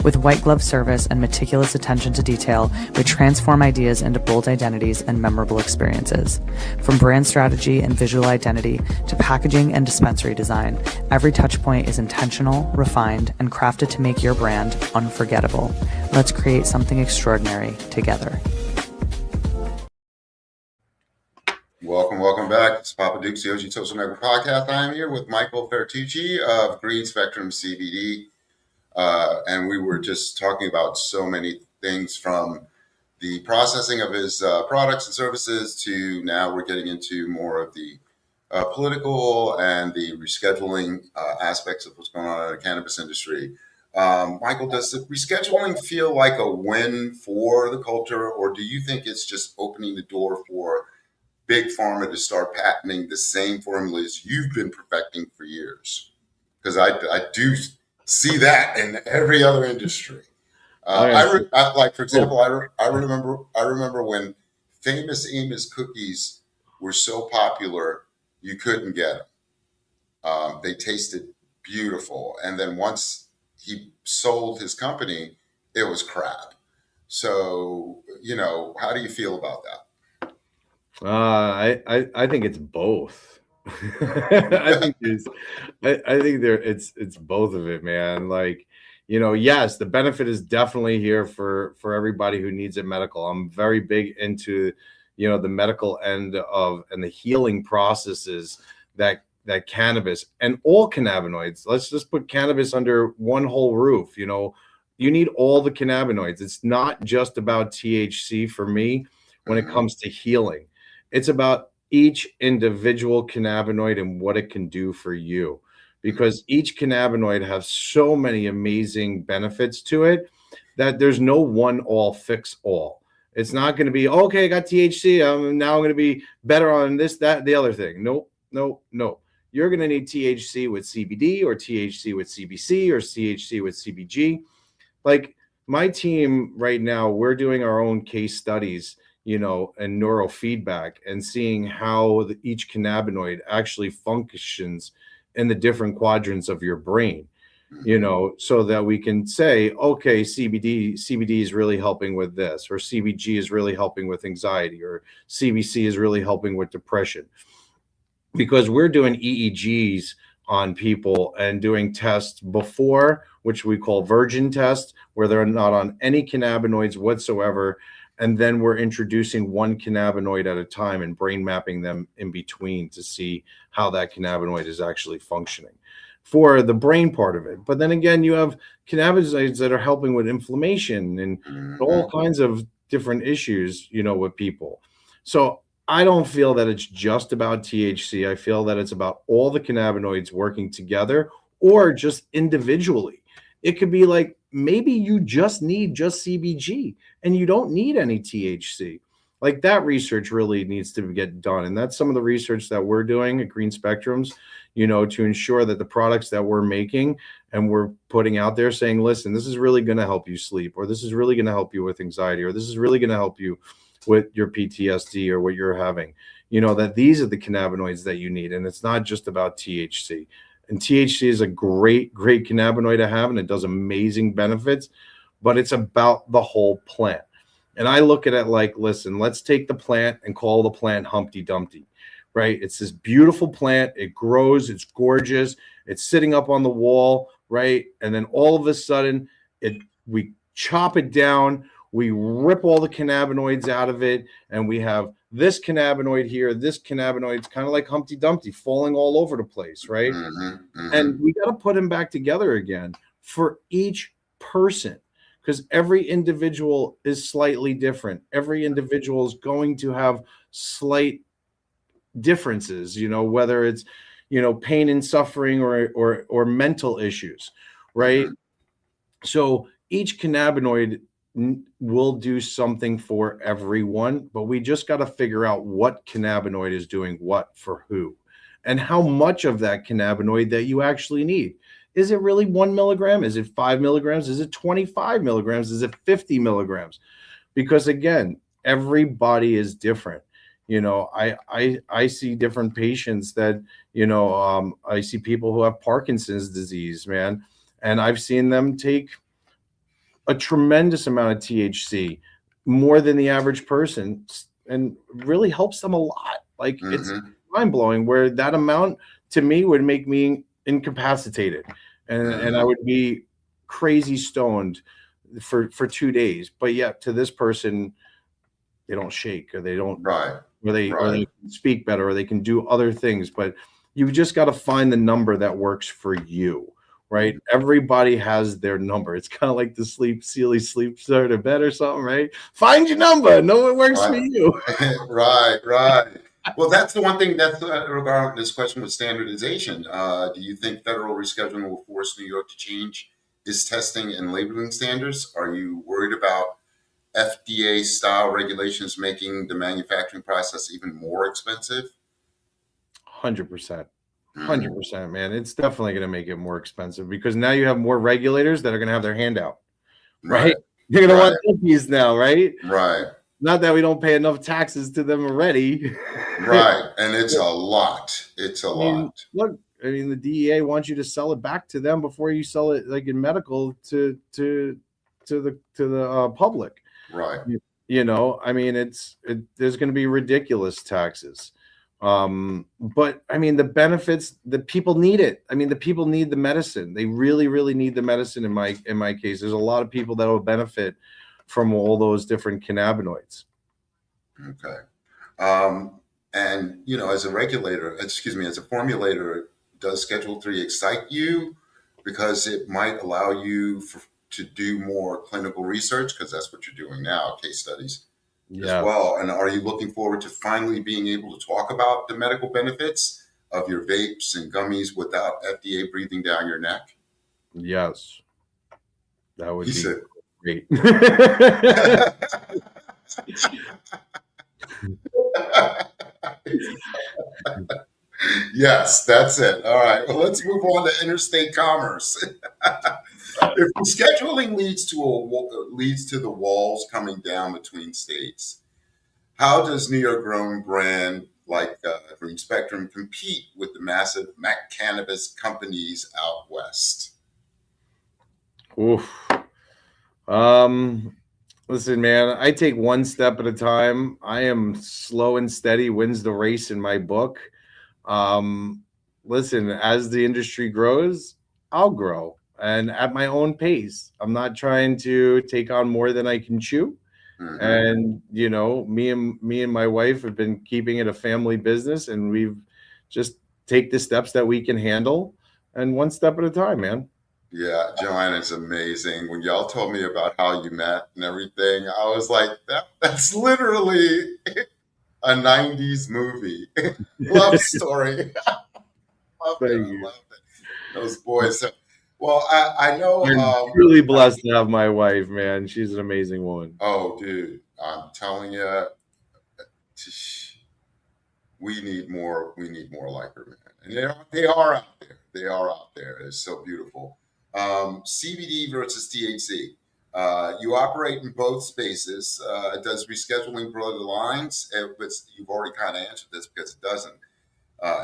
[SPEAKER 3] With white glove service and meticulous attention to detail, we transform ideas into bold identities and memorable experiences. From brand strategy and visual identity to packaging and dispensary design, every touchpoint is intentional, refined, and crafted to make your brand unforgettable. Let's create something extraordinary together.
[SPEAKER 1] Welcome back. It's PoppaDukes, the OG Social Network Podcast. I am here with Michael Fertucci of Green Spectrum CBD. And we were just talking about so many things, from the processing of his products and services to now we're getting into more of the political and the rescheduling aspects of what's going on in the cannabis industry. Michael, does the rescheduling feel like a win for the culture, or do you think it's just opening the door for big pharma to start patenting the same formulas you've been perfecting for years? Because I do see that in every other industry. For example, I remember when Famous Amos cookies were so popular, you couldn't get them. They tasted beautiful, and then once he sold his company, it was crap. So, how do you feel about that?
[SPEAKER 2] I think it's both. I think it's both of it, man. Like, yes, the benefit is definitely here for everybody who needs it medical. I'm very big into, the medical end of and the healing processes that cannabis and all cannabinoids. Let's just put cannabis under one whole roof. You need all the cannabinoids. It's not just about THC for me when it comes to healing. It's about each individual cannabinoid and what it can do for you, because each cannabinoid has so many amazing benefits to it that there's no one all fix all. It's not going to be, okay, I got THC. Now I'm going to be better on this, that, the other thing. No. You're going to need THC with CBD or THC with CBC or THC with CBG. Like my team right now, we're doing our own case studies, and neurofeedback, and seeing how each cannabinoid actually functions in the different quadrants of your brain, so that we can say, okay, CBD is really helping with this, or CBG is really helping with anxiety, or CBC is really helping with depression. Because we're doing EEGs on people and doing tests before, which we call virgin tests, where they're not on any cannabinoids whatsoever. And then we're introducing one cannabinoid at a time and brain mapping them in between to see how that cannabinoid is actually functioning for the brain part of it. But then again, you have cannabinoids that are helping with inflammation and all kinds of different issues, with people. So I don't feel that it's just about THC. I feel that it's about all the cannabinoids working together, or just individually. It could be like, maybe you just need just CBG and you don't need any THC. Like that research really needs to get done. And that's some of the research that we're doing at Green Spectrums, to ensure that the products that we're making and we're putting out there saying, listen, this is really going to help you sleep, or this is really going to help you with anxiety, or this is really going to help you with your PTSD or what you're having, that these are the cannabinoids that you need. And it's not just about THC. And THC is a great cannabinoid to have, and it does amazing benefits, but it's about the whole plant. And I look at it like, listen, let's take the plant and call the plant Humpty Dumpty, right? It's this beautiful plant. It grows. It's gorgeous. It's sitting up on the wall, right? And then all of a sudden, we chop it down. We rip all the cannabinoids out of it, and we have this cannabinoid here. This cannabinoid's kind of like Humpty Dumpty falling all over the place, right? And we got to put them back together again for each person, because every individual is slightly different. Every individual is going to have slight differences, whether it's, pain and suffering or mental issues, right? So each cannabinoid will do something for everyone, but we just got to figure out what cannabinoid is doing what for who, and how much of that cannabinoid that you actually need. Is it really 1 milligram? Is it 5 milligrams? Is it 25 milligrams? Is it 50 milligrams? Because again, everybody is different. I see different patients that, I see people who have Parkinson's disease, man, and I've seen them take a tremendous amount of THC, more than the average person, and really helps them a lot. Like it's mind blowing, where that amount to me would make me incapacitated, and I would be crazy stoned for 2 days. But yet to this person, they don't shake, or they don't or they
[SPEAKER 1] Right.
[SPEAKER 2] can speak better, or they can do other things. But you've just got to find the number that works for you, right? Everybody has their number. It's kind of like the sleep sort of bed or something, right? Find your number. Know what works for
[SPEAKER 1] Right.
[SPEAKER 2] you.
[SPEAKER 1] Right. Well, that's the one thing that's regarding this question with standardization. Do you think federal rescheduling will force New York to change its testing and labeling standards? Are you worried about FDA style regulations making the manufacturing process even more expensive?
[SPEAKER 2] 100%.
[SPEAKER 1] Mm,
[SPEAKER 2] 100%, man. It's definitely going to make it more expensive because now you have more regulators that are going to have their hand out, right?
[SPEAKER 1] right.
[SPEAKER 2] You're going to
[SPEAKER 1] Right.
[SPEAKER 2] want cookies now, right?
[SPEAKER 1] Right.
[SPEAKER 2] Not that we don't pay enough taxes to them already.
[SPEAKER 1] Right. And it's a lot. It's a
[SPEAKER 2] I mean,
[SPEAKER 1] lot.
[SPEAKER 2] look, I mean, the DEA wants you to sell it back to them before you sell it, like in medical, to the public.
[SPEAKER 1] Right.
[SPEAKER 2] I mean, there's going to be ridiculous taxes. But I mean, the benefits, the people need it. I mean, the people need the medicine. They really, really need the medicine. In my case, there's a lot of people that will benefit from all those different cannabinoids.
[SPEAKER 1] Okay. And as a formulator, does Schedule 3 excite you because it might allow you to do more clinical research because that's what you're doing now, case studies as
[SPEAKER 2] Yeah.
[SPEAKER 1] well. And are you looking forward to finally being able to talk about the medical benefits of your vapes and gummies without FDA breathing down your neck?
[SPEAKER 2] Yes. That would
[SPEAKER 1] He
[SPEAKER 2] be
[SPEAKER 1] said.
[SPEAKER 2] great.
[SPEAKER 1] Yes, that's it. All right. Well, let's move on to interstate commerce. If rescheduling leads to the walls coming down between states, how does New York grown brand like Green Spectrum compete with the massive Mac cannabis companies out west?
[SPEAKER 2] Oof. Listen, man, I take one step at a time. I am slow and steady wins the race in my book. Listen, as the industry grows, I'll grow and at my own pace. I'm not trying to take on more than I can chew.
[SPEAKER 1] Mm-hmm.
[SPEAKER 2] And me and my wife have been keeping it a family business, and we've just take the steps that we can handle, and one step at a time, man.
[SPEAKER 1] Yeah, Joanna's amazing. When y'all told me about how you met and everything, I was like, that's literally a 90s movie. Love story. Loved it.
[SPEAKER 2] Thank
[SPEAKER 1] I
[SPEAKER 2] you.
[SPEAKER 1] loved it. Those boys. Well, I know.
[SPEAKER 2] I'm truly blessed to have my wife, man. She's an amazing woman.
[SPEAKER 1] Oh, dude, I'm telling you, we need more. We need more like her, man. And they are out there. They are out there. It's so beautiful. CBD versus THC. You operate in both spaces. Does rescheduling blur the lines? You've already kind of answered this because it doesn't,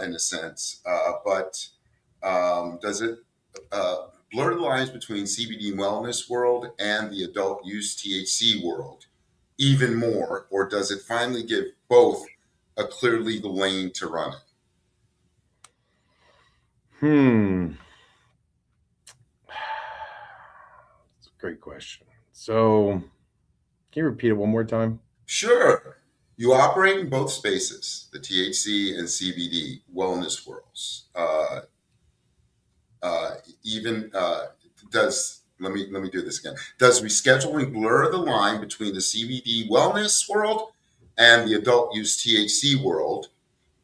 [SPEAKER 1] in a sense. But does it blur the lines between CBD wellness world and the adult use THC world even more, or does it finally give both a clear legal lane to run it?
[SPEAKER 2] That's a great question. So, can you repeat it one more time?
[SPEAKER 1] Sure. You operate in both spaces, the THC and CBD wellness worlds. Even does let me do this again. Does rescheduling blur the line between the CBD wellness world and the adult use THC world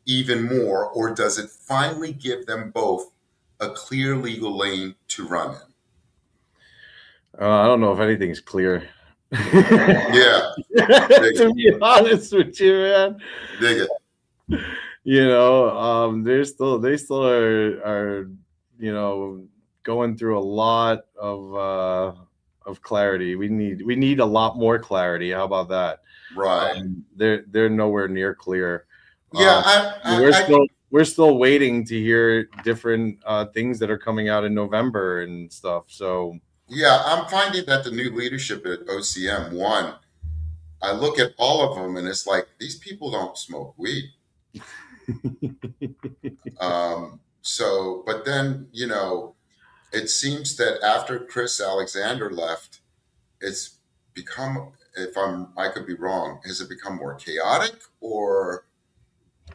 [SPEAKER 1] even more, or does it finally give them both a clear legal lane to run in?
[SPEAKER 2] I don't know if anything's clear.
[SPEAKER 1] Yeah,
[SPEAKER 2] To be honest with you, man.
[SPEAKER 1] dig it.
[SPEAKER 2] They still are going through a lot of clarity. We need a lot more clarity. How about that?
[SPEAKER 1] Right.
[SPEAKER 2] They're nowhere near clear.
[SPEAKER 1] Yeah,
[SPEAKER 2] We're still waiting to hear different things that are coming out in November and stuff. So
[SPEAKER 1] yeah, I'm finding that the new leadership at OCM, one, I look at all of them and it's like, these people don't smoke weed. But then, it seems that after Chris Alexander left, it's become I could be wrong. Has it become more chaotic, or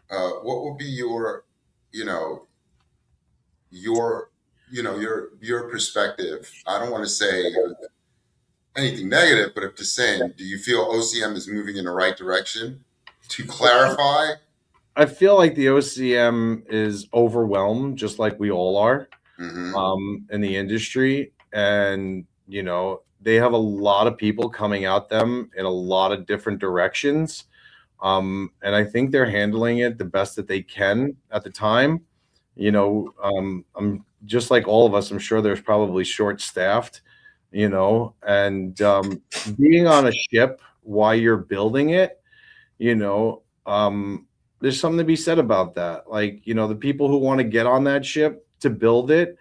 [SPEAKER 1] what would be you know, your, your perspective? I don't want to say anything negative, but I'm just saying, do you feel OCM is moving in the right direction? To clarify.
[SPEAKER 2] I feel like the OCM is overwhelmed, just like we all are,
[SPEAKER 1] Mm-hmm.
[SPEAKER 2] in the industry. And, they have a lot of people coming at them in a lot of different directions. And I think they're handling it the best that they can at the time. I'm just like all of us, I'm sure there's probably short staffed, and being on a ship while you're building it, you know, there's something to be said about that. Like, the people who want to get on that ship to build it,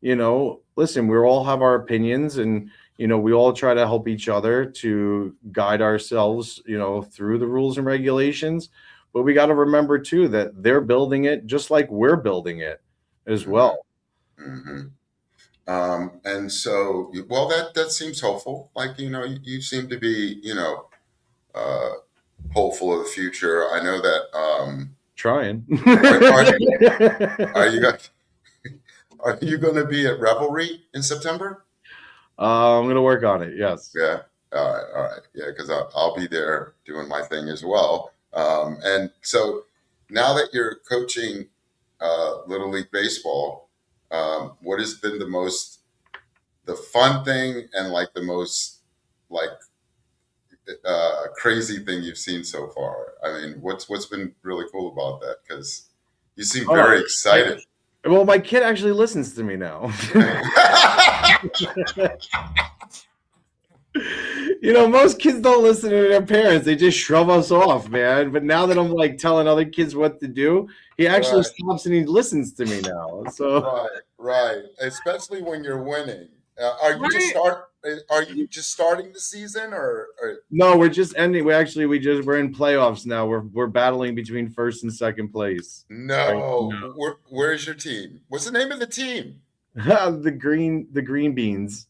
[SPEAKER 2] listen, we all have our opinions, and, we all try to help each other to guide ourselves, through the rules and regulations. But we got to remember too that they're building it just like we're building it as well.
[SPEAKER 1] Mm-hmm. And so, well, that seems hopeful. Like, you seem to be, uh, hopeful of the future. I know that.
[SPEAKER 2] Trying.
[SPEAKER 1] Are you guys, are you going to be at Revelry in September?
[SPEAKER 2] I'm going to work on it. Yes.
[SPEAKER 1] Yeah. All right. Yeah, because I'll be there doing my thing as well. And so now that you're coaching Little League Baseball, what has been the fun thing and like the most like crazy thing you've seen so far? I mean, what's been really cool about that? Because you seem very excited.
[SPEAKER 2] Well, my kid actually listens to me now. Most kids don't listen to their parents. They just shrug us off, man. But now that I'm like telling other kids what to do, he actually stops and he listens to me now. So
[SPEAKER 1] right. Especially when you're winning. Are you just starting the season or?
[SPEAKER 2] No, we're just ending. We're in playoffs now. We're battling between first and second place.
[SPEAKER 1] No. Where's your team? What's the name of the team?
[SPEAKER 2] the green beans.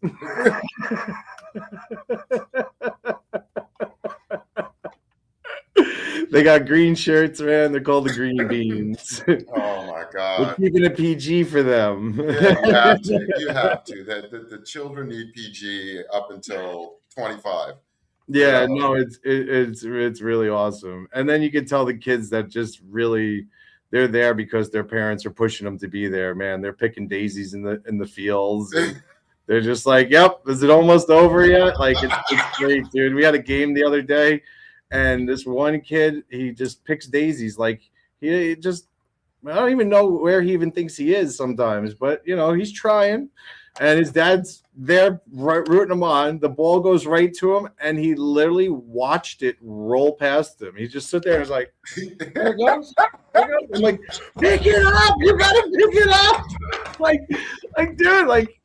[SPEAKER 2] They got green shirts, man. They're called the Green Beans.
[SPEAKER 1] Oh my God!
[SPEAKER 2] We're keeping it PG for them.
[SPEAKER 1] Yeah, you have to. You have to. The children need PG up until 25.
[SPEAKER 2] Yeah, no, it's really awesome. And then you can tell the kids that just really they're there because their parents are pushing them to be there. Man, they're picking daisies in the fields. And they're just like, "Yep, is it almost over yet?" Like it's great, dude. We had a game the other day. And this one kid, he just picks daisies. Like he just, I don't even know where he even thinks he is sometimes. But he's trying, and his dad's there rooting him on. The ball goes right to him, and he literally watched it roll past him. He just sit there and is like, "There it goes." I'm like, "Pick it up! You gotta pick it up!" Like, dude, like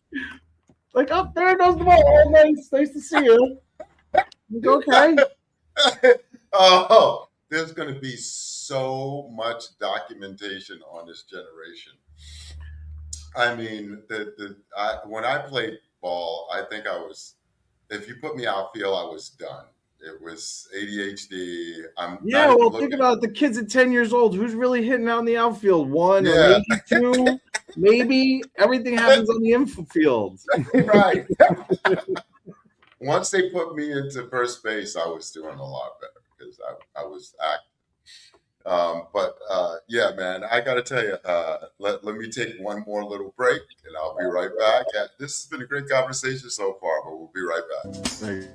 [SPEAKER 2] up there goes the ball. Oh, nice to see you. Okay.
[SPEAKER 1] Oh, there's going to be so much documentation on this generation. I mean, when I played ball, I think if you put me outfield, I was done. It was ADHD.
[SPEAKER 2] Think about the kids at 10 years old. Who's really hitting out in the outfield? One or maybe two. Maybe everything happens on the infield.
[SPEAKER 1] Right. Once they put me into first base, I was doing a lot better because I was active. But yeah, man, I got to tell you, let me take one more little break and I'll be right back. This has been a great conversation so far, but we'll be right back.
[SPEAKER 2] Thank you.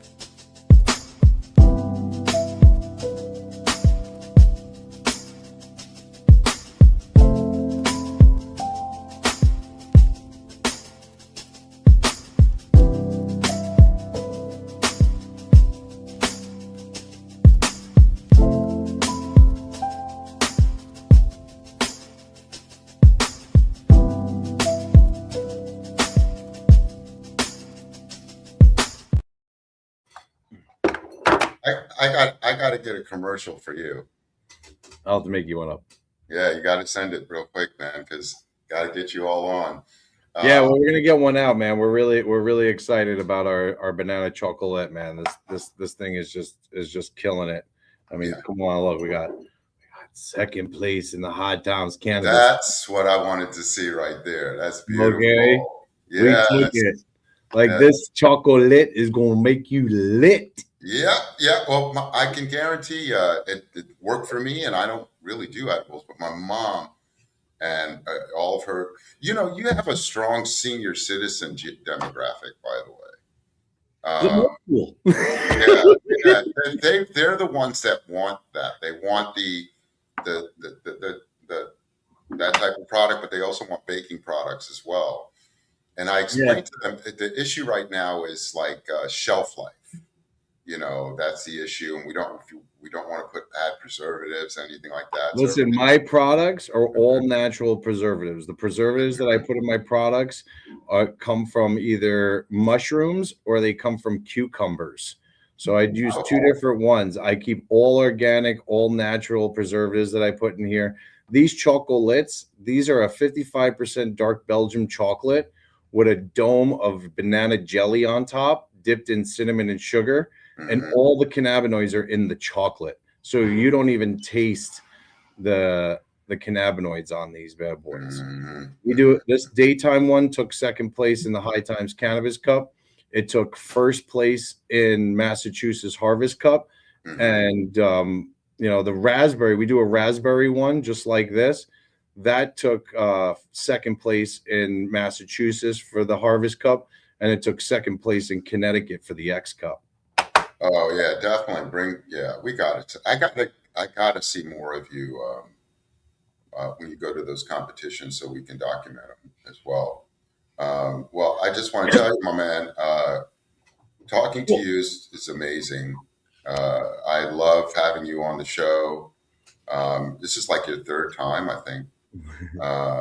[SPEAKER 1] I got to get a commercial for you.
[SPEAKER 2] I'll have to make you one up.
[SPEAKER 1] Yeah, you got to send it real quick, man, because got to get you all on.
[SPEAKER 2] Yeah, well, we're gonna get one out, man. We're really excited about our banana chocolate, man. This thing is just killing it. I mean,
[SPEAKER 1] Yeah.
[SPEAKER 2] come on, look, we got second place in the Hot Towns Cannabis.
[SPEAKER 1] That's what I wanted to see right there. That's beautiful.
[SPEAKER 2] Okay, we
[SPEAKER 1] Yes.
[SPEAKER 2] took it. Like
[SPEAKER 1] Yes.
[SPEAKER 2] this chocolate is gonna make you lit.
[SPEAKER 1] Yeah, yeah. Well, I can guarantee it worked for me, and I don't really do edibles, but my mom and all of her, you have a strong senior citizen demographic, by the way.
[SPEAKER 2] Cool.
[SPEAKER 1] Yeah. They're the ones that want that. They want the that type of product, but they also want baking products as well. And I explained to them the issue right now is like shelf life. That's the issue, and we don't want to add preservatives, anything like that.
[SPEAKER 2] Listen, my products are all natural preservatives. The preservatives that I put in my products come from either mushrooms or they come from cucumbers. So I use two different ones. I keep all organic, all natural preservatives that I put in here. These chocolates, these are a 55% dark Belgium chocolate with a dome of banana jelly on top, dipped in cinnamon and sugar. And all the cannabinoids are in the chocolate. So you don't even taste the cannabinoids on these bad boys. We do this daytime one took second place in the High Times Cannabis Cup. It took first place in Massachusetts Harvest Cup. And the raspberry, we do a raspberry one just like this. That took second place in Massachusetts for the Harvest Cup, and it took second place in Connecticut for the X Cup.
[SPEAKER 1] Oh yeah, definitely we got it. I got to see more of you when you go to those competitions, so we can document them as well. Well, I just want to tell you, my man, talking to you is amazing. I love having you on the show. This is like your third time, I think.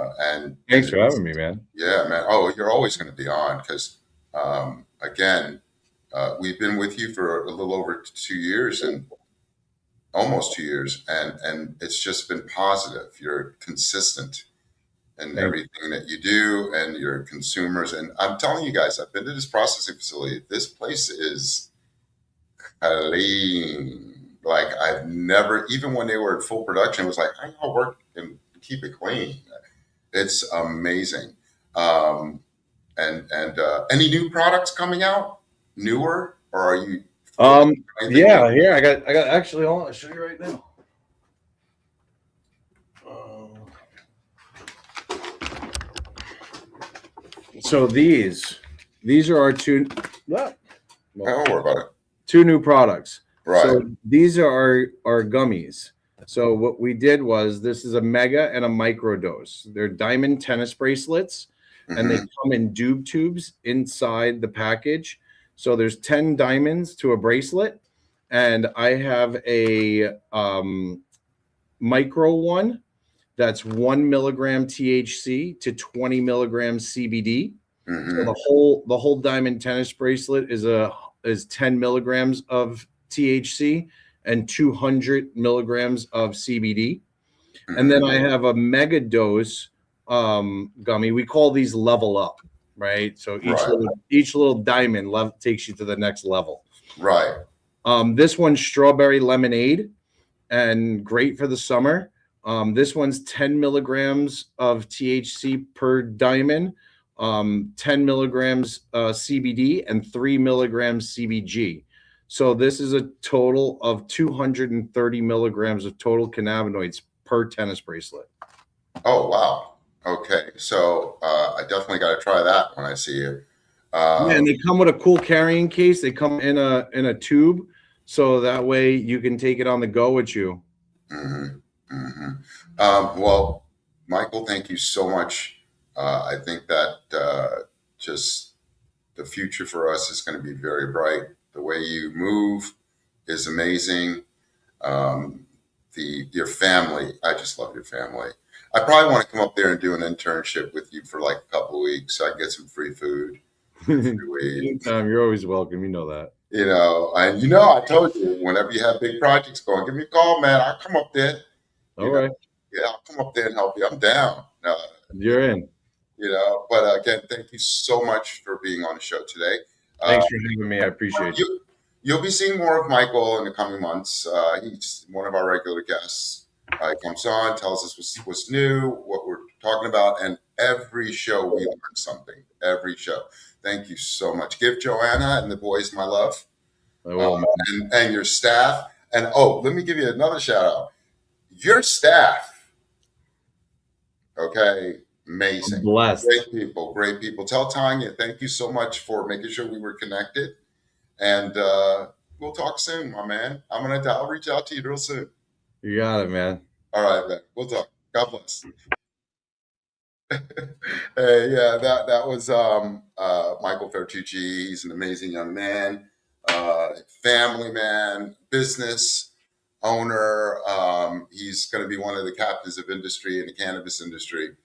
[SPEAKER 1] And
[SPEAKER 2] thanks for having me, man.
[SPEAKER 1] Yeah, man. Oh, you're always going to be on because, again, we've been with you for a little over 2 years and almost 2 years, and it's just been positive. You're consistent in everything that you do and your consumers. And I'm telling you guys, I've been to this processing facility. This place is clean. Like I've never, even when they were in full production, it was like, how y'all work and keep it clean? It's amazing. And any new products coming out? Newer, or are you?
[SPEAKER 2] Yeah, here I got actually. I'll show you right now. So these are our two. What?
[SPEAKER 1] Don't worry about it.
[SPEAKER 2] Two new products.
[SPEAKER 1] Right.
[SPEAKER 2] So these are our gummies. So what we did was this is a mega and a micro dose. They're diamond tennis bracelets, and they come in doob tubes inside the package. So there's 10 diamonds to a bracelet, and I have a micro one that's 1 milligram THC to 20 milligrams CBD. So the whole diamond tennis bracelet is 10 milligrams of THC and 200 milligrams of CBD. And then I have a mega dose gummy. We call these level up. Right. So each little diamond takes you to the next level.
[SPEAKER 1] Right.
[SPEAKER 2] This one's strawberry lemonade and great for the summer. This one's 10 milligrams of THC per diamond, 10 milligrams CBD and 3 milligrams CBG. So this is a total of 230 milligrams of total cannabinoids per tennis bracelet.
[SPEAKER 1] Oh, wow. Okay, so I definitely got to try that when I see you.
[SPEAKER 2] And they come with a cool carrying case. They come in a tube, so that way you can take it on the go with you.
[SPEAKER 1] Well, Michael, thank you so much. I think that just the future for us is going to be very bright. The way you move is amazing. Your family, I just love your family. I probably want to come up there and do an internship with you for like a couple of weeks so I can get some free food.
[SPEAKER 2] Anytime, you're always welcome. You know that.
[SPEAKER 1] I told you, whenever you have big projects going, give me a call, man. I'll come up there.
[SPEAKER 2] All right.
[SPEAKER 1] Yeah, I'll come up there and help you. I'm down.
[SPEAKER 2] You're in.
[SPEAKER 1] But again, thank you so much for being on the show today.
[SPEAKER 2] Thanks for having me. I appreciate you.
[SPEAKER 1] You'll be seeing more of Michael in the coming months. He's one of our regular guests. He comes on, tells us what's new, what we're talking about, and every show we learn something. Every show. Thank you so much. Give Joanna and the boys my love,
[SPEAKER 2] I will, man.
[SPEAKER 1] and your staff. And let me give you another shout out. Your staff, okay, amazing.
[SPEAKER 2] I'm blessed.
[SPEAKER 1] Great people. Tell Tanya, thank you so much for making sure we were connected. And we'll talk soon, my man. I'll reach out to you real soon.
[SPEAKER 2] You got it, man.
[SPEAKER 1] All right, man. We'll talk. God bless. Hey, yeah, that was Michael Fertucci. He's an amazing young man, family man, business owner. He's going to be one of the captains of industry in the cannabis industry.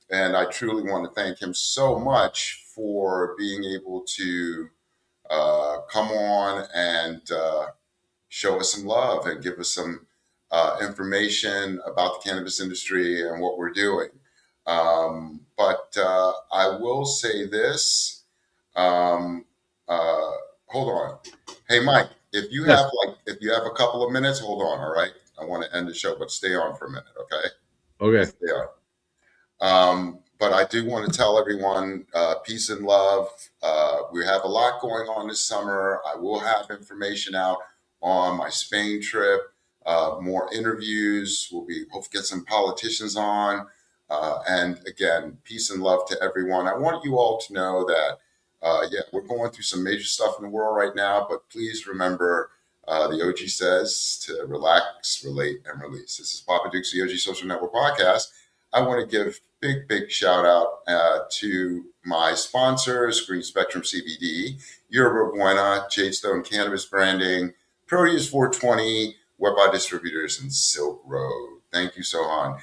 [SPEAKER 1] And I truly want to thank him so much for being able to come on and show us some love and give us some information about the cannabis industry and what we're doing. But I will say this. Hold on. Hey, Mike, if you have a couple of minutes, hold on. All right. I want to end the show, but stay on for a minute. Okay.
[SPEAKER 2] Okay.
[SPEAKER 1] Stay on. But I do want to tell everyone peace and love. We have a lot going on this summer. I will have information out on my Spain trip, more interviews. We'll be hopefully get some politicians on. And again, peace and love to everyone. I want you all to know that, we're going through some major stuff in the world right now, but please remember the OG says to relax, relate, and release. This is PoppaDukes, the OG Social Network Podcast. I want to give big shout out to my sponsors, Green Spectrum CBD, Yerba Buena, Jadestone Cannabis Branding, Proteus 420, Webby Distributors, and Silk Road. Thank you, Sohan.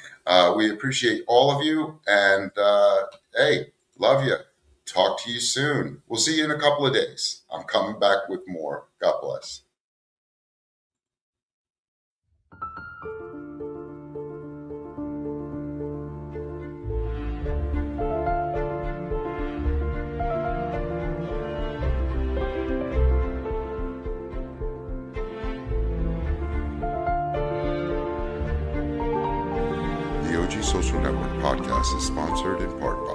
[SPEAKER 1] We appreciate all of you, and hey, love you. Talk to you soon. We'll see you in a couple of days. I'm coming back with more. God bless. The OG Social Network podcast is sponsored in part by